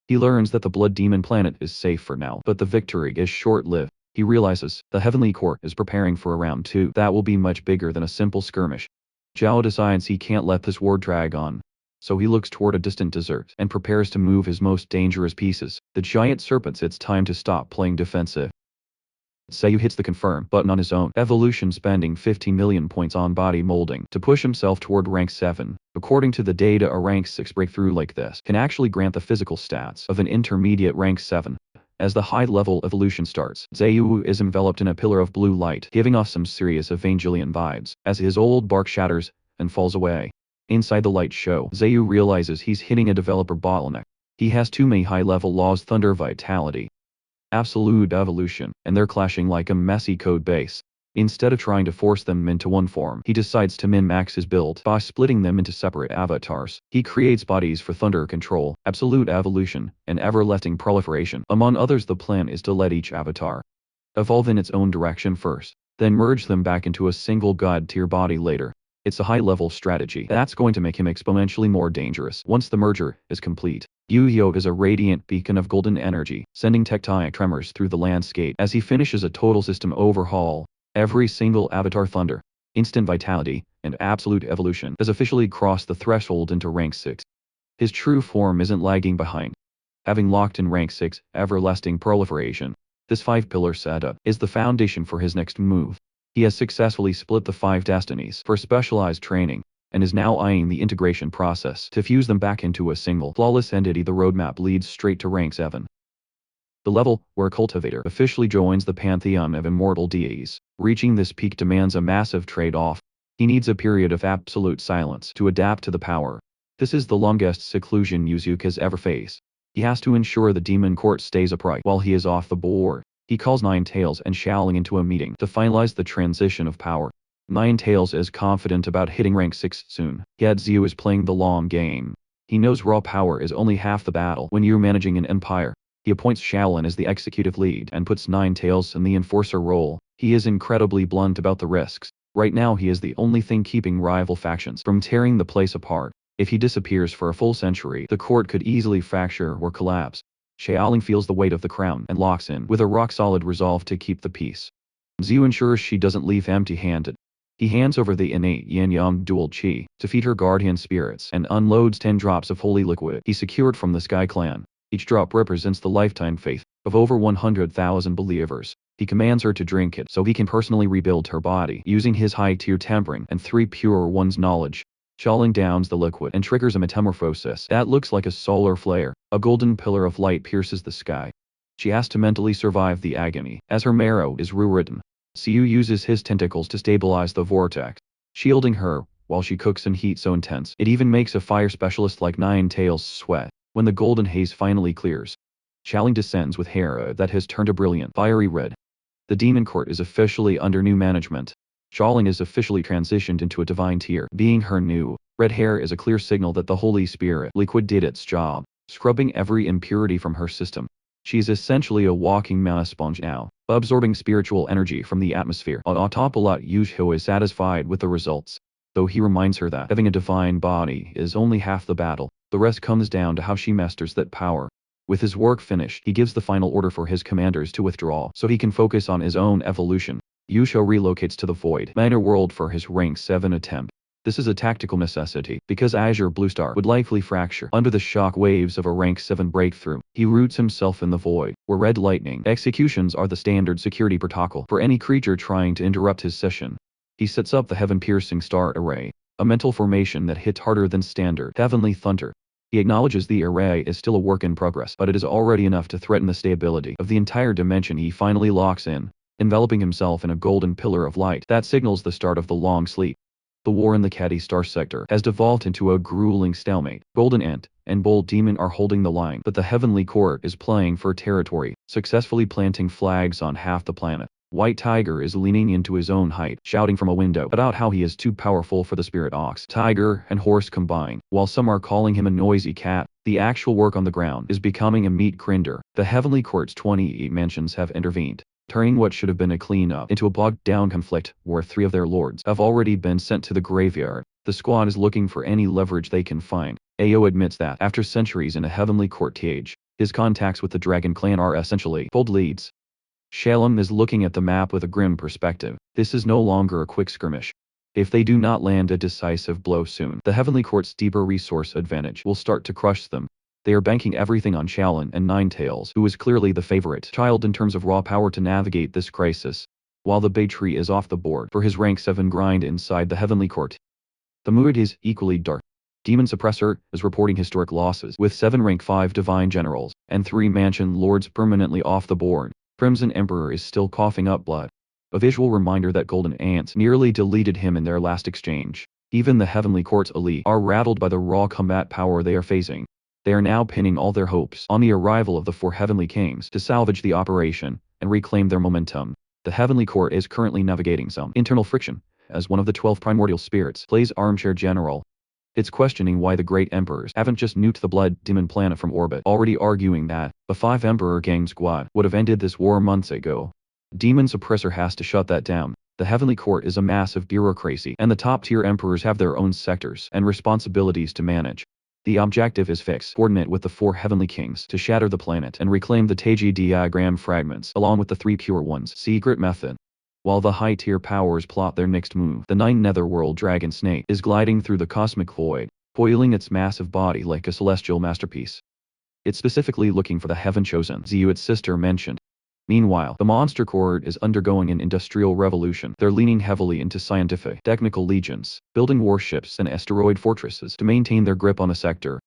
He learns that the Blood Demon planet is safe for now, but the victory is short-lived. He realizes the Heavenly Court is preparing for a round 2 that will be much bigger than a simple skirmish. Zhao decides he can't let this war drag on, so he looks toward a distant desert and prepares to move his most dangerous pieces, the giant serpents. It's time to stop playing defensive. Zayu hits the confirm button on his own evolution, spending 15 million points on body molding to push himself toward rank 7. According to the data, a rank 6 breakthrough like this can actually grant the physical stats of an intermediate rank 7. As the high-level evolution starts, Zayu is enveloped in a pillar of blue light, giving off some serious Evangelion vibes, as his old bark shatters and falls away. Inside the light show, Zayu realizes he's hitting a developer bottleneck. He has too many high-level laws: Thunder, Vitality, Absolute Evolution, and they're clashing like a messy code base. Instead of trying to force them into one form, he decides to min-max his build by splitting them into separate avatars. He creates bodies for Thunder Control, Absolute Evolution, and Everlasting Proliferation. Among others, the plan is to let each avatar evolve in its own direction first, then merge them back into a single god-tier body later. It's a high-level strategy that's going to make him exponentially more dangerous once the merger is complete. Yu-Yo is a radiant beacon of golden energy, sending tectonic tremors through the landscape as he finishes a total system overhaul. Every single avatar, Thunder, Instant Vitality, and Absolute Evolution has officially crossed the threshold into rank 6. His true form isn't lagging behind. Having locked in rank 6, everlasting proliferation, this 5-pillar setup is the foundation for his next move. He has successfully split the 5 destinies for specialized training, and is now eyeing the integration process to fuse them back into a single, flawless entity. The roadmap leads straight to rank 7. The level where Cultivator officially joins the pantheon of immortal deities. Reaching this peak demands a massive trade-off. He needs a period of absolute silence to adapt to the power. This is the longest seclusion Yuzuki has ever faced. He has to ensure the demon court stays upright while he is off the board. He calls Nine Tails and Xiaoling into a meeting to finalize the transition of power. Nine Tails is confident about hitting rank 6 soon, yet Xiu is playing the long game. He knows raw power is only half the battle when you're managing an empire. He appoints Xiaolin as the executive lead and puts Nine Tails in the enforcer role. He is incredibly blunt about the risks. Right now he is the only thing keeping rival factions from tearing the place apart. If he disappears for a full century, the court could easily fracture or collapse. Xiaoling feels the weight of the crown and locks in with a rock-solid resolve to keep the peace. Xiu ensures she doesn't leave empty-handed. He hands over the innate yin-yang dual qi to feed her guardian spirits and unloads 10 drops of holy liquid he secured from the Sky Clan. Each drop represents the lifetime faith of over 100,000 believers. He commands her to drink it so he can personally rebuild her body using his high-tier tempering and 3 pure one's knowledge. Xiaoling downs the liquid and triggers a metamorphosis that looks like a solar flare. A golden pillar of light pierces the sky. She has to mentally survive the agony, as her marrow is rewritten. Xiu uses his tentacles to stabilize the vortex, shielding her while she cooks in heat so intense it even makes a fire specialist like Nine Tails sweat. When the golden haze finally clears, Xiaoling descends with hair that has turned a brilliant, fiery red. The demon court is officially under new management. Xiaoling is officially transitioned into a divine tier. Being her new red hair is a clear signal that the Holy Spirit liquid did its job, scrubbing every impurity from her system. She is essentially a walking mana sponge now, absorbing spiritual energy from the atmosphere. Autopilot Yuzhou is satisfied with the results, though he reminds her that having a divine body is only half the battle. The rest comes down to how she masters that power. With his work finished, he gives the final order for his commanders to withdraw so he can focus on his own evolution. Yuzhou relocates to the Void Minor World for his rank 7 attempt. This is a tactical necessity, because Azure Bluestar would likely fracture under the shock waves of a rank 7 breakthrough. He roots himself in the Void, where red lightning executions are the standard security protocol for any creature trying to interrupt his session. He sets up the heaven-piercing star array, a mental formation that hits harder than standard heavenly thunder. He acknowledges the array is still a work in progress, but it is already enough to threaten the stability of the entire dimension. He finally locks in, enveloping himself in a golden pillar of light that signals the start of the long sleep. The war in the Caddy Star sector has devolved into a grueling stalemate. Golden Ant and Bold Demon are holding the line, but the Heavenly Court is playing for territory, successfully planting flags on half the planet. White Tiger is leaning into his own height, shouting from a window about how he is too powerful for the spirit ox, tiger, and horse combined. While some are calling him a noisy cat, the actual work on the ground is becoming a meat grinder. The Heavenly Court's 28 mansions have intervened, turning what should have been a cleanup into a bogged-down conflict where 3 of their lords have already been sent to the graveyard. The squad is looking for any leverage they can find. Ao admits that, after centuries in a Heavenly Court age, his contacts with the Dragon Clan are essentially cold leads. Shalom is looking at the map with a grim perspective. This is no longer a quick skirmish. If they do not land a decisive blow soon, the Heavenly Court's deeper resource advantage will start to crush them. They are banking everything on Xiaolin and Nine Tails, who is clearly the favorite child in terms of raw power to navigate this crisis, while the Bay Tree is off the board for his rank 7 grind inside the Heavenly Court. The mood is equally dark. Demon Suppressor is reporting historic losses, with 7 rank 5 divine generals and 3 mansion lords permanently off the board. Crimson Emperor is still coughing up blood, a visual reminder that Golden Ants nearly deleted him in their last exchange. Even the Heavenly Court's elite are rattled by the raw combat power they are facing. They are now pinning all their hopes on the arrival of the 4 Heavenly Kings to salvage the operation and reclaim their momentum. The Heavenly Court is currently navigating some internal friction, as one of the 12 primordial spirits plays armchair general. It's questioning why the great emperors haven't just nuked the blood demon planet from orbit, already arguing that the 5 Emperor Gang squad would have ended this war months ago. Demon Suppressor has to shut that down. The Heavenly Court is a massive bureaucracy, and the top-tier emperors have their own sectors and responsibilities to manage. The objective is fixed, coordinate with the 4 Heavenly Kings to shatter the planet and reclaim the Taiji diagram fragments along with the 3 Pure Ones secret method. While the high-tier powers plot their next move, the 9 Netherworld Dragon Snake is gliding through the cosmic void. coiling its massive body like a celestial masterpiece. It's specifically looking for the heaven-chosen Ziyu its sister mentioned. Meanwhile, the monster court is undergoing an industrial revolution. They're leaning heavily into scientific, technical legions, building warships and asteroid fortresses to maintain their grip on the sector.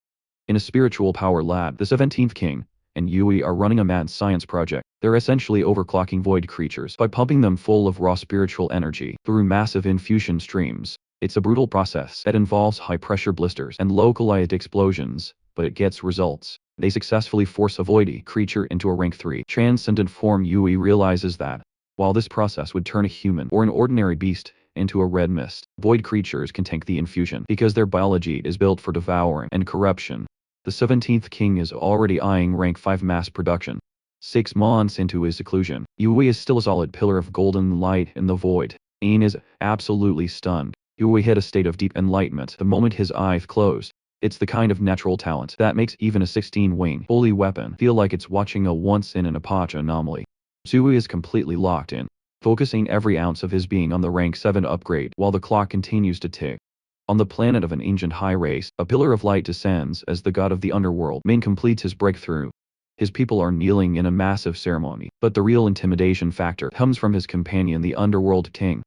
In a spiritual power lab, the 17th King and Yui are running a mad science project. They're essentially overclocking void creatures by pumping them full of raw spiritual energy through massive infusion streams. It's a brutal process that involves high-pressure blisters and localized explosions, but it gets results. They successfully force a voidy creature into a rank 3 transcendent form. Yui realizes that, while this process would turn a human or an ordinary beast into a red mist, void creatures can tank the infusion because their biology is built for devouring and corruption. The 17th King is already eyeing rank 5 mass production. 6 months into his seclusion, Yui is still a solid pillar of golden light in the void. Ain is absolutely stunned. Yui hit a state of deep enlightenment the moment his eyes closed. It's the kind of natural talent that makes even a 16-wing holy weapon feel like it's watching a once-in-an-epoch anomaly. Yui is completely locked in, focusing every ounce of his being on the rank 7 upgrade while the clock continues to tick. On the planet of an ancient high race, a pillar of light descends as the god of the underworld Min completes his breakthrough. His people are kneeling in a massive ceremony, but the real intimidation factor comes from his companion the underworld king.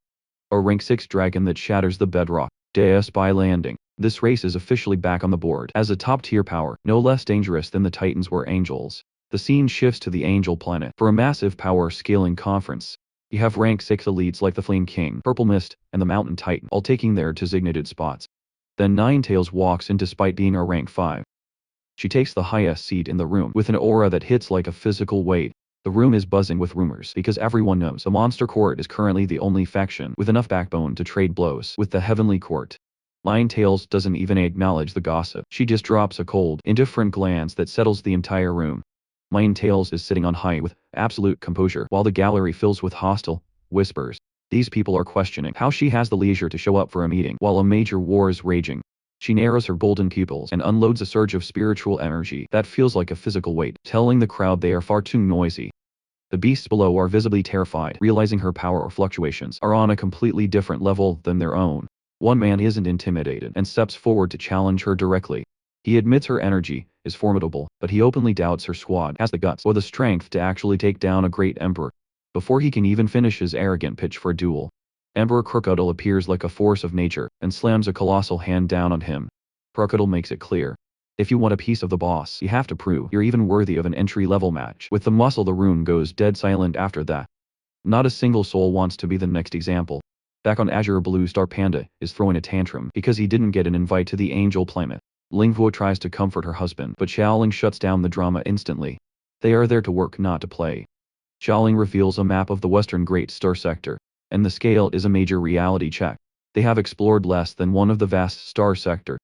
A rank 6 dragon that shatters the bedrock. Deus by landing. This race is officially back on the board as a top-tier power, no less dangerous than the Titans were angels. The scene shifts to the Angel Planet for a massive power-scaling conference. You have rank 6 elites like the Flame King, Purple Mist, and the Mountain Titan all taking their designated spots. Then Ninetales walks in despite being a rank 5. She takes the highest seat in the room with an aura that hits like a physical weight. The room is buzzing with rumors because everyone knows the Monster Court is currently the only faction with enough backbone to trade blows with the Heavenly Court. Ninetales doesn't even acknowledge the gossip. She just drops a cold, indifferent glance that settles the entire room. Ninetales is sitting on high with absolute composure while the gallery fills with hostile whispers. These people are questioning how she has the leisure to show up for a meeting while a major war is raging. She narrows her golden pupils and unloads a surge of spiritual energy that feels like a physical weight, telling the crowd they are far too noisy. The beasts below are visibly terrified, realizing her power or fluctuations are on a completely different level than their own. One man isn't intimidated and steps forward to challenge her directly. He admits her energy is formidable, but he openly doubts her squad has the guts or the strength to actually take down a great emperor. Before he can even finish his arrogant pitch for a duel, Emperor Crocodile appears like a force of nature and slams a colossal hand down on him. Crocodile makes it clear. If you want a piece of the boss, you have to prove you're even worthy of an entry-level match. With the muscle, the room goes dead silent after that. Not a single soul wants to be the next example. Back on Azure, Blue Star Panda is throwing a tantrum because he didn't get an invite to the Angel Planet. Lin Fang tries to comfort her husband, but Xiaoling shuts down the drama instantly. They are there to work, not to play. Xiaoling reveals a map of the Western Great Star Sector, and the scale is a major reality check. They have explored less than one of the vast star sector.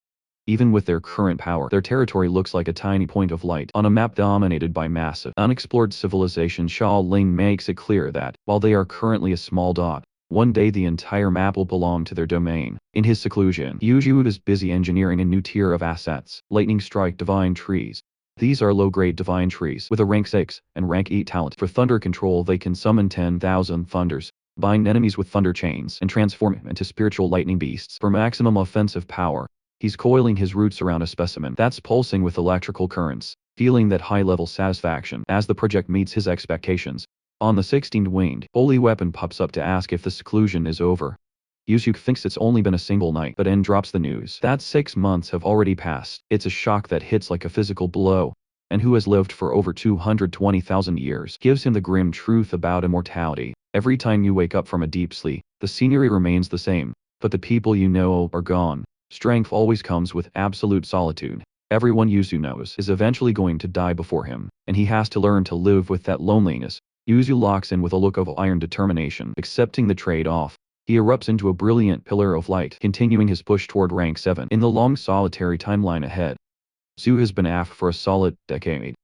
Even with their current power, their territory looks like a tiny point of light on a map dominated by massive, unexplored civilization. Xiaoling makes it clear that, while they are currently a small dot, one day the entire map will belong to their domain. In his seclusion, Yuju is busy engineering a new tier of assets, Lightning Strike Divine Trees. These are low-grade divine trees with a rank 6 and rank 8 talent. For thunder control, they can summon 10,000 thunders, bind enemies with thunder chains, and transform them into spiritual lightning beasts for maximum offensive power. He's coiling his roots around a specimen that's pulsing with electrical currents, feeling that high-level satisfaction as the project meets his expectations. On the 16th winged, Holy Weapon pops up to ask if the seclusion is over. Yusuke thinks it's only been a single night, but then drops the news that 6 months have already passed. It's a shock that hits like a physical blow. And who has lived for over 220,000 years gives him the grim truth about immortality. Every time you wake up from a deep sleep, the scenery remains the same, but the people you know are gone. Strength always comes with absolute solitude. Everyone Yuzu knows is eventually going to die before him, and he has to learn to live with that loneliness. Yuzu locks in with a look of iron determination, accepting the trade-off. He erupts into a brilliant pillar of light, continuing his push toward rank 7 in the long solitary timeline ahead. Zu has been AF for a solid decade,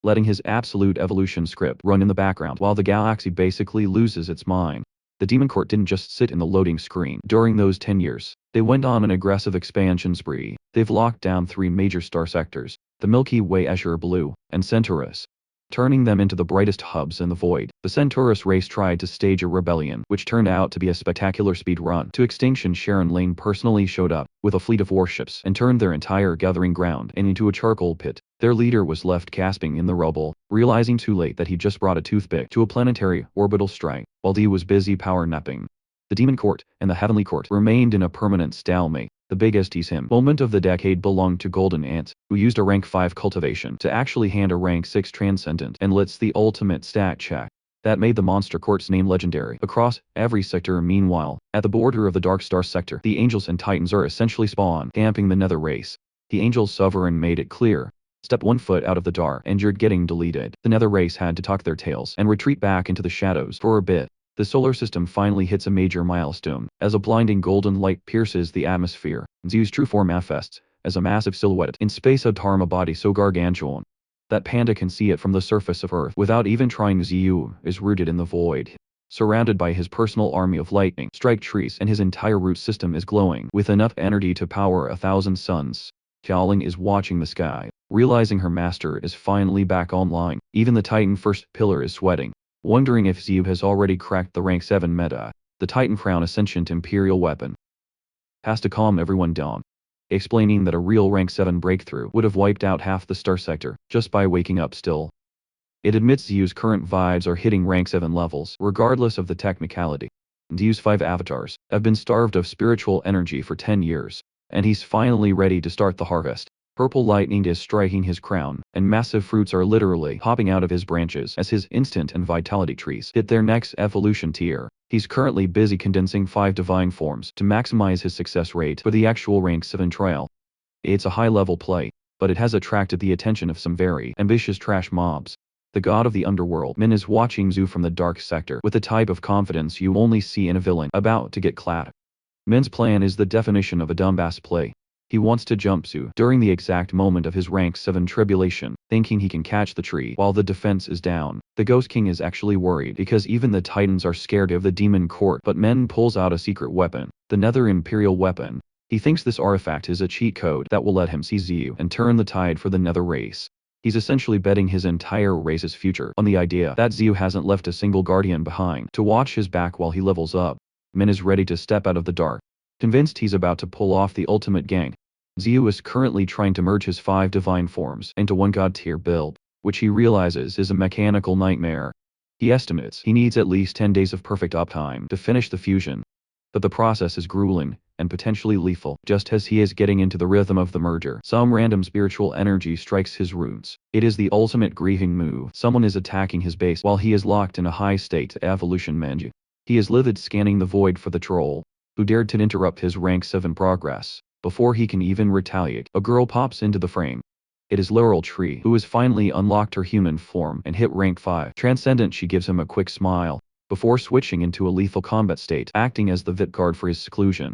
letting his absolute evolution script run in the background while the galaxy basically loses its mind. The Demon Court didn't just sit in the loading screen during those 10 years. They went on an aggressive expansion spree. They've locked down 3 major star sectors, the Milky Way, Azure Blue, and Centaurus. turning them into the brightest hubs in the void. The Centaurus race tried to stage a rebellion, which turned out to be a spectacular speed run to extinction. Sharon Lane personally showed up with a fleet of warships and turned their entire gathering ground into a charcoal pit. Their leader was left gasping in the rubble, realizing too late that he just brought a toothpick to a planetary orbital strike, while Dee was busy power napping. The Demon Court and the Heavenly Court remained in a permanent stalemate. The biggest him moment of the decade belonged to Golden Ant, who used a rank 5 cultivation to actually hand a rank 6 transcendent and Lit's the ultimate stat check. That made the Monster Court's name legendary across every sector. Meanwhile, at the border of the Dark Star sector, the Angels and Titans are essentially spawned, camping the Nether race. The Angels Sovereign made it clear: step 1 foot out of the dark and you're getting deleted. The Nether race had to tuck their tails and retreat back into the shadows for a bit. The solar system finally hits a major milestone, as a blinding golden light pierces the atmosphere. Ziyu's true form manifests as a massive silhouette in space, a Dharma body so gargantuan that Panda can see it from the surface of Earth without even trying. Ziyu is rooted in the void, surrounded by his personal army of lightning strike trees, and his entire root system is glowing with enough energy to power 1,000 suns. Xiaoling is watching the sky, realizing her master is finally back online. Even the Titan First Pillar is sweating, wondering if Ziyu has already cracked the rank 7 meta. The Titan Crown, a sentient imperial weapon, has to calm everyone down, explaining that a real rank 7 breakthrough would have wiped out half the star sector just by waking up. Still, it admits Ziyu's current vibes are hitting rank 7 levels, regardless of the technicality. Ziyu's 5 avatars have been starved of spiritual energy for 10 years, and he's finally ready to start the harvest. Purple lightning is striking his crown, and massive fruits are literally hopping out of his branches as his instant and vitality trees hit their next evolution tier. He's currently busy condensing 5 divine forms to maximize his success rate for the actual rank 7 trial. It's a high-level play, but it has attracted the attention of some very ambitious trash mobs. The god of the underworld, Min, is watching Zhu from the dark sector with the type of confidence you only see in a villain about to get clapped. Min's plan is the definition of a dumbass play. He wants to jump Zhu during the exact moment of his rank 7 tribulation, thinking he can catch the tree while the defense is down. The Ghost King is actually worried because even the Titans are scared of the Demon Court, but Min pulls out a secret weapon, the Nether Imperial weapon. He thinks this artifact is a cheat code that will let him see Ziyou and turn the tide for the Nether race. He's essentially betting his entire race's future on the idea that Ziyou hasn't left a single guardian behind to watch his back while he levels up. Min is ready to step out of the dark, convinced he's about to pull off the ultimate gang. Ziyou is currently trying to merge his 5 divine forms into one god-tier build, which he realizes is a mechanical nightmare. He estimates he needs at least 10 days of perfect uptime to finish the fusion. But the process is grueling and potentially lethal. Just as he is getting into the rhythm of the merger, some random spiritual energy strikes his roots. It is the ultimate grieving move. Someone is attacking his base while he is locked in a high-state evolution menu. He is livid, scanning the void for the troll who dared to interrupt his rank 7 progress. Before he can even retaliate, a girl pops into the frame. It is Laurel Tree, who has finally unlocked her human form and hit rank 5 transcendent. She gives him a quick smile before switching into a lethal combat state, acting as the vanguard for his seclusion.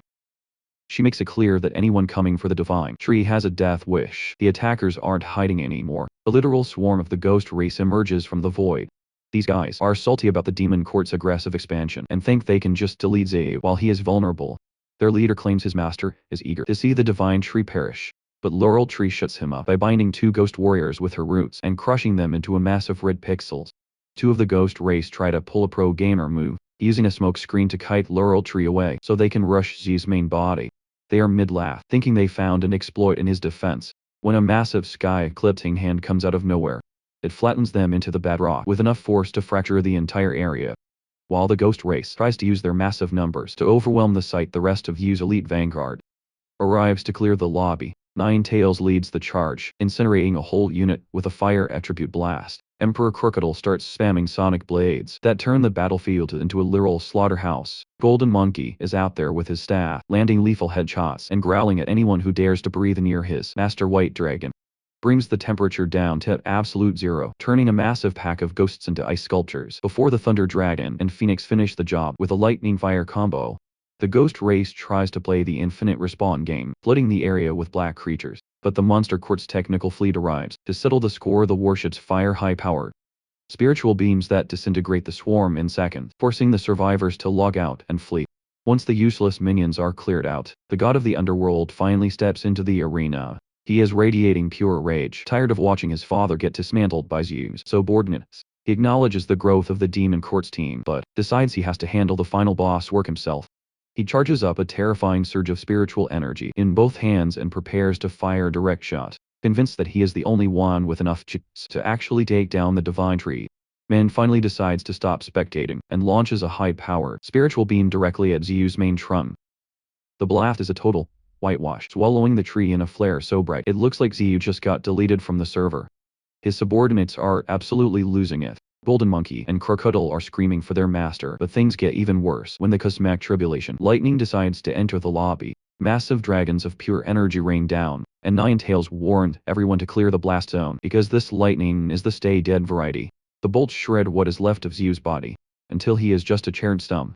She makes it clear that anyone coming for the divine tree has a death wish. The attackers aren't hiding anymore. A literal swarm of the ghost race emerges from the void. These guys are salty about the Demon Court's aggressive expansion and think they can just delete Ziyou while he is vulnerable. Their leader claims his master is eager to see the divine tree perish, but Laurel Tree shuts him up by binding 2 ghost warriors with her roots and crushing them into a massive red pixels. 2 of the ghost race try to pull a pro gamer move, using a smoke screen to kite Laurel Tree away so they can rush Z's main body. They are mid-laugh, thinking they found an exploit in his defense, when a massive sky-eclipsing hand comes out of nowhere. It flattens them into the bedrock with enough force to fracture the entire area. While the ghost race tries to use their massive numbers to overwhelm the site, the rest of Yu's elite vanguard arrives to clear the lobby. Nine Tails leads the charge, incinerating a whole unit with a fire attribute blast. Emperor Crocodile starts spamming sonic blades that turn the battlefield into a literal slaughterhouse. Golden Monkey is out there with his staff, landing lethal headshots and growling at anyone who dares to breathe near his master. White Dragon brings the temperature down to absolute zero, turning a massive pack of ghosts into ice sculptures before the Thunder Dragon and Phoenix finish the job with a lightning fire combo. The ghost race tries to play the infinite respawn game, flooding the area with black creatures, but the Monster Court's technical fleet arrives to settle the score. The warships fire high-powered spiritual beams that disintegrate the swarm in seconds, forcing the survivors to log out and flee. Once the useless minions are cleared out, the god of the underworld finally steps into the arena. He is radiating pure rage, tired of watching his father get dismantled by Xiu's subordinates. He acknowledges the growth of the Demon Court's team but decides he has to handle the final boss work himself. He charges up a terrifying surge of spiritual energy in both hands and prepares to fire a direct shot, convinced that he is the only one with enough chips to actually take down the divine tree. Man finally decides to stop spectating and launches a high-powered spiritual beam directly at Xiu's main trunk. The blast is a total whitewash, swallowing the tree in a flare so bright it looks like Xiu just got deleted from the server. His subordinates are absolutely losing it. Golden Monkey and Crocodile are screaming for their master, but things get even worse when the cosmic tribulation lightning decides to enter the lobby. Massive dragons of pure energy rain down, and Ninetales warned everyone to clear the blast zone because this lightning is the stay dead variety. The bolts shred what is left of Xiu's body, until he is just a charred stump.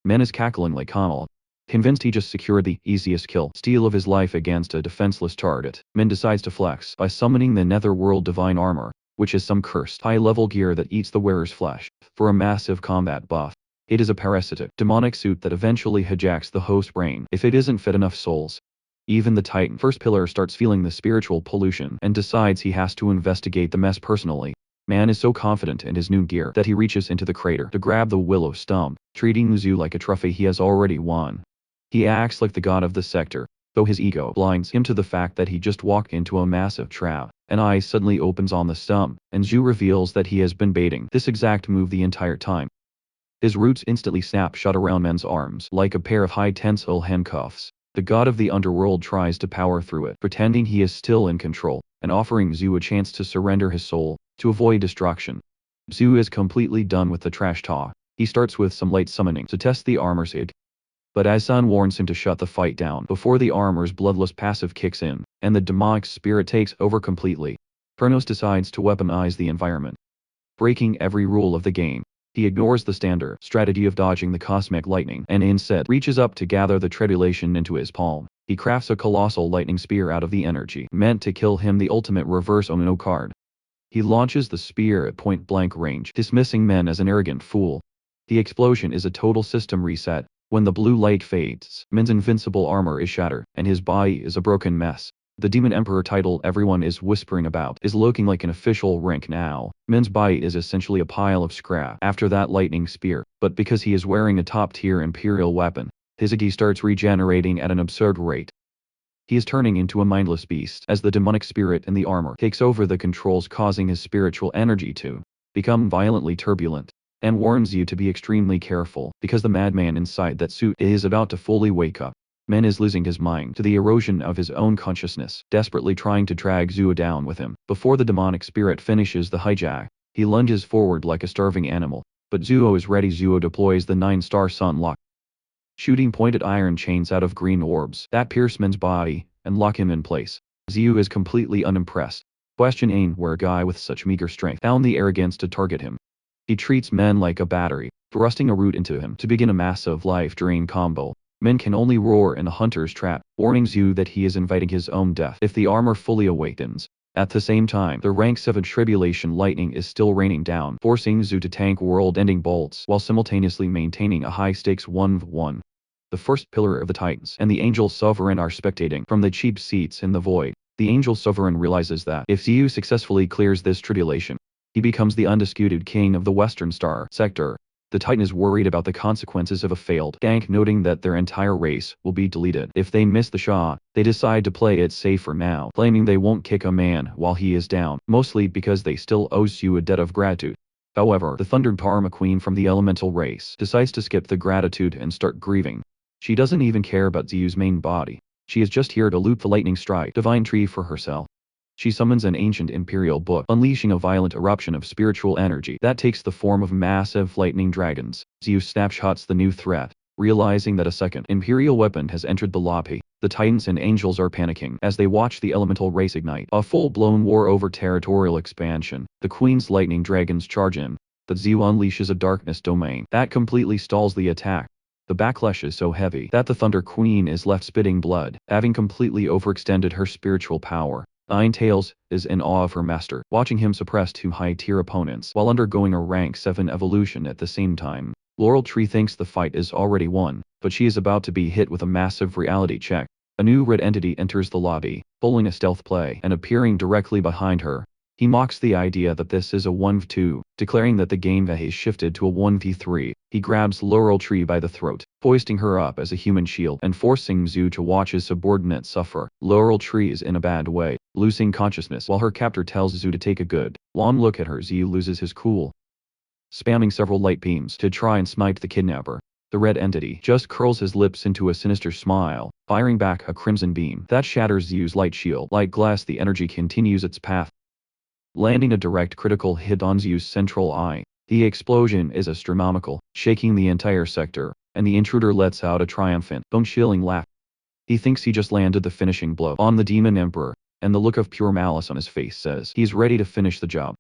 Men is cackling like Kamal. Convinced he just secured the easiest kill steal of his life against a defenseless target, Min decides to flex by summoning the Netherworld Divine Armor, which is some cursed high-level gear that eats the wearer's flesh, for a massive combat buff. It is a parasitic, demonic suit that eventually hijacks the host's brain if it isn't fed enough souls. Even the Titan First Pillar starts feeling the spiritual pollution and decides he has to investigate the mess personally. Man is so confident in his new gear that he reaches into the crater to grab the willow stump, treating Xiu like a trophy he has already won. He acts like the god of the sector, though his ego blinds him to the fact that he just walked into a massive trap. An eye suddenly opens on the stump, and Xiu reveals that he has been baiting this exact move the entire time. His roots instantly snap shut around Men's arms like a pair of high-tensile handcuffs. The god of the underworld tries to power through it, pretending he is still in control, and offering Xiu a chance to surrender his soul, to avoid destruction. Xiu is completely done with the trash talk. He starts with some light summoning to test the armor's id. But Sun warns him to shut the fight down before the armor's bloodless passive kicks in, and the demonic spirit takes over completely. Pernos decides to weaponize the environment. Breaking every rule of the game, he ignores the standard strategy of dodging the cosmic lightning and instead reaches up to gather the tribulation into his palm. He crafts a colossal lightning spear out of the energy meant to kill him, the ultimate reverse Omino card. He launches the spear at point-blank range, dismissing Men as an arrogant fool. The explosion is a total system reset. When the blue light fades, Men's invincible armor is shattered, and his body is a broken mess. The Demon Emperor title everyone is whispering about is looking like an official rank now. Men's body is essentially a pile of scrap after that lightning spear, but because he is wearing a top-tier Imperial weapon, his Igi starts regenerating at an absurd rate. He is turning into a mindless beast as the demonic spirit in the armor takes over the controls, causing his spiritual energy to become violently turbulent, and warns you to be extremely careful because the madman inside that suit is about to fully wake up. Men is losing his mind to the erosion of his own consciousness, desperately trying to drag Xiu down with him. Before the demonic spirit finishes the hijack, he lunges forward like a starving animal, but Zuo is ready. Zuo deploys the 9-star sun lock, shooting pointed iron chains out of green orbs that pierce Men's body and lock him in place. Xiu is completely unimpressed, questioning where a guy with such meager strength found the arrogance to target him. He treats Men like a battery, thrusting a root into him to begin a massive life-drain combo. Men can only roar in a hunter's trap, warning Xiu that he is inviting his own death if the armor fully awakens. At the same time, the rank 7 tribulation lightning is still raining down, forcing Xiu to tank world-ending bolts while simultaneously maintaining a high-stakes 1v1. The first pillar of the Titans and the Angel Sovereign are spectating from the cheap seats in the void. The Angel Sovereign realizes that if Xiu successfully clears this tribulation, he becomes the undisputed king of the Western Star sector. The Titan is worried about the consequences of a failed gank, noting that their entire race will be deleted if they miss the shot. They decide to play it safe for now, claiming they won't kick a man while he is down, mostly because they still owe Xiu a debt of gratitude. However, the Thunder Dharma Queen from the elemental race decides to skip the gratitude and start grieving. She doesn't even care about Xiu's main body. She is just here to loot the lightning strike divine tree for herself. She summons an ancient imperial book, unleashing a violent eruption of spiritual energy that takes the form of massive lightning dragons. Xiu snapshots the new threat, realizing that a second imperial weapon has entered the lobby. The Titans and Angels are panicking as they watch the elemental race ignite a full-blown war over territorial expansion. The Queen's lightning dragons charge in, but Xiu unleashes a darkness domain that completely stalls the attack. The backlash is so heavy that the Thunder Queen is left spitting blood, having completely overextended her spiritual power. Ninetales is in awe of her master, watching him suppress 2 high-tier opponents while undergoing a rank 7 evolution at the same time. Laurel Tree thinks the fight is already won, but she is about to be hit with a massive reality check. A new red entity enters the lobby, pulling a stealth play and appearing directly behind her. He mocks the idea that this is a 1v2, declaring that the game has shifted to a 1v3. He grabs Laurel Tree by the throat, hoisting her up as a human shield and forcing Zhu to watch his subordinate suffer. Laurel Tree is in a bad way, losing consciousness while her captor tells Zhu to take a good, long look at her. Zhu loses his cool, spamming several light beams to try and smite the kidnapper. The red entity just curls his lips into a sinister smile, firing back a crimson beam that shatters Zhu's light shield. Like glass, the energy continues its path, landing a direct critical hit on Zhu's central eye. The explosion is astronomical, shaking the entire sector, and the intruder lets out a triumphant, bone-chilling laugh. He thinks he just landed the finishing blow on the Demon Emperor, and the look of pure malice on his face says he's ready to finish the job.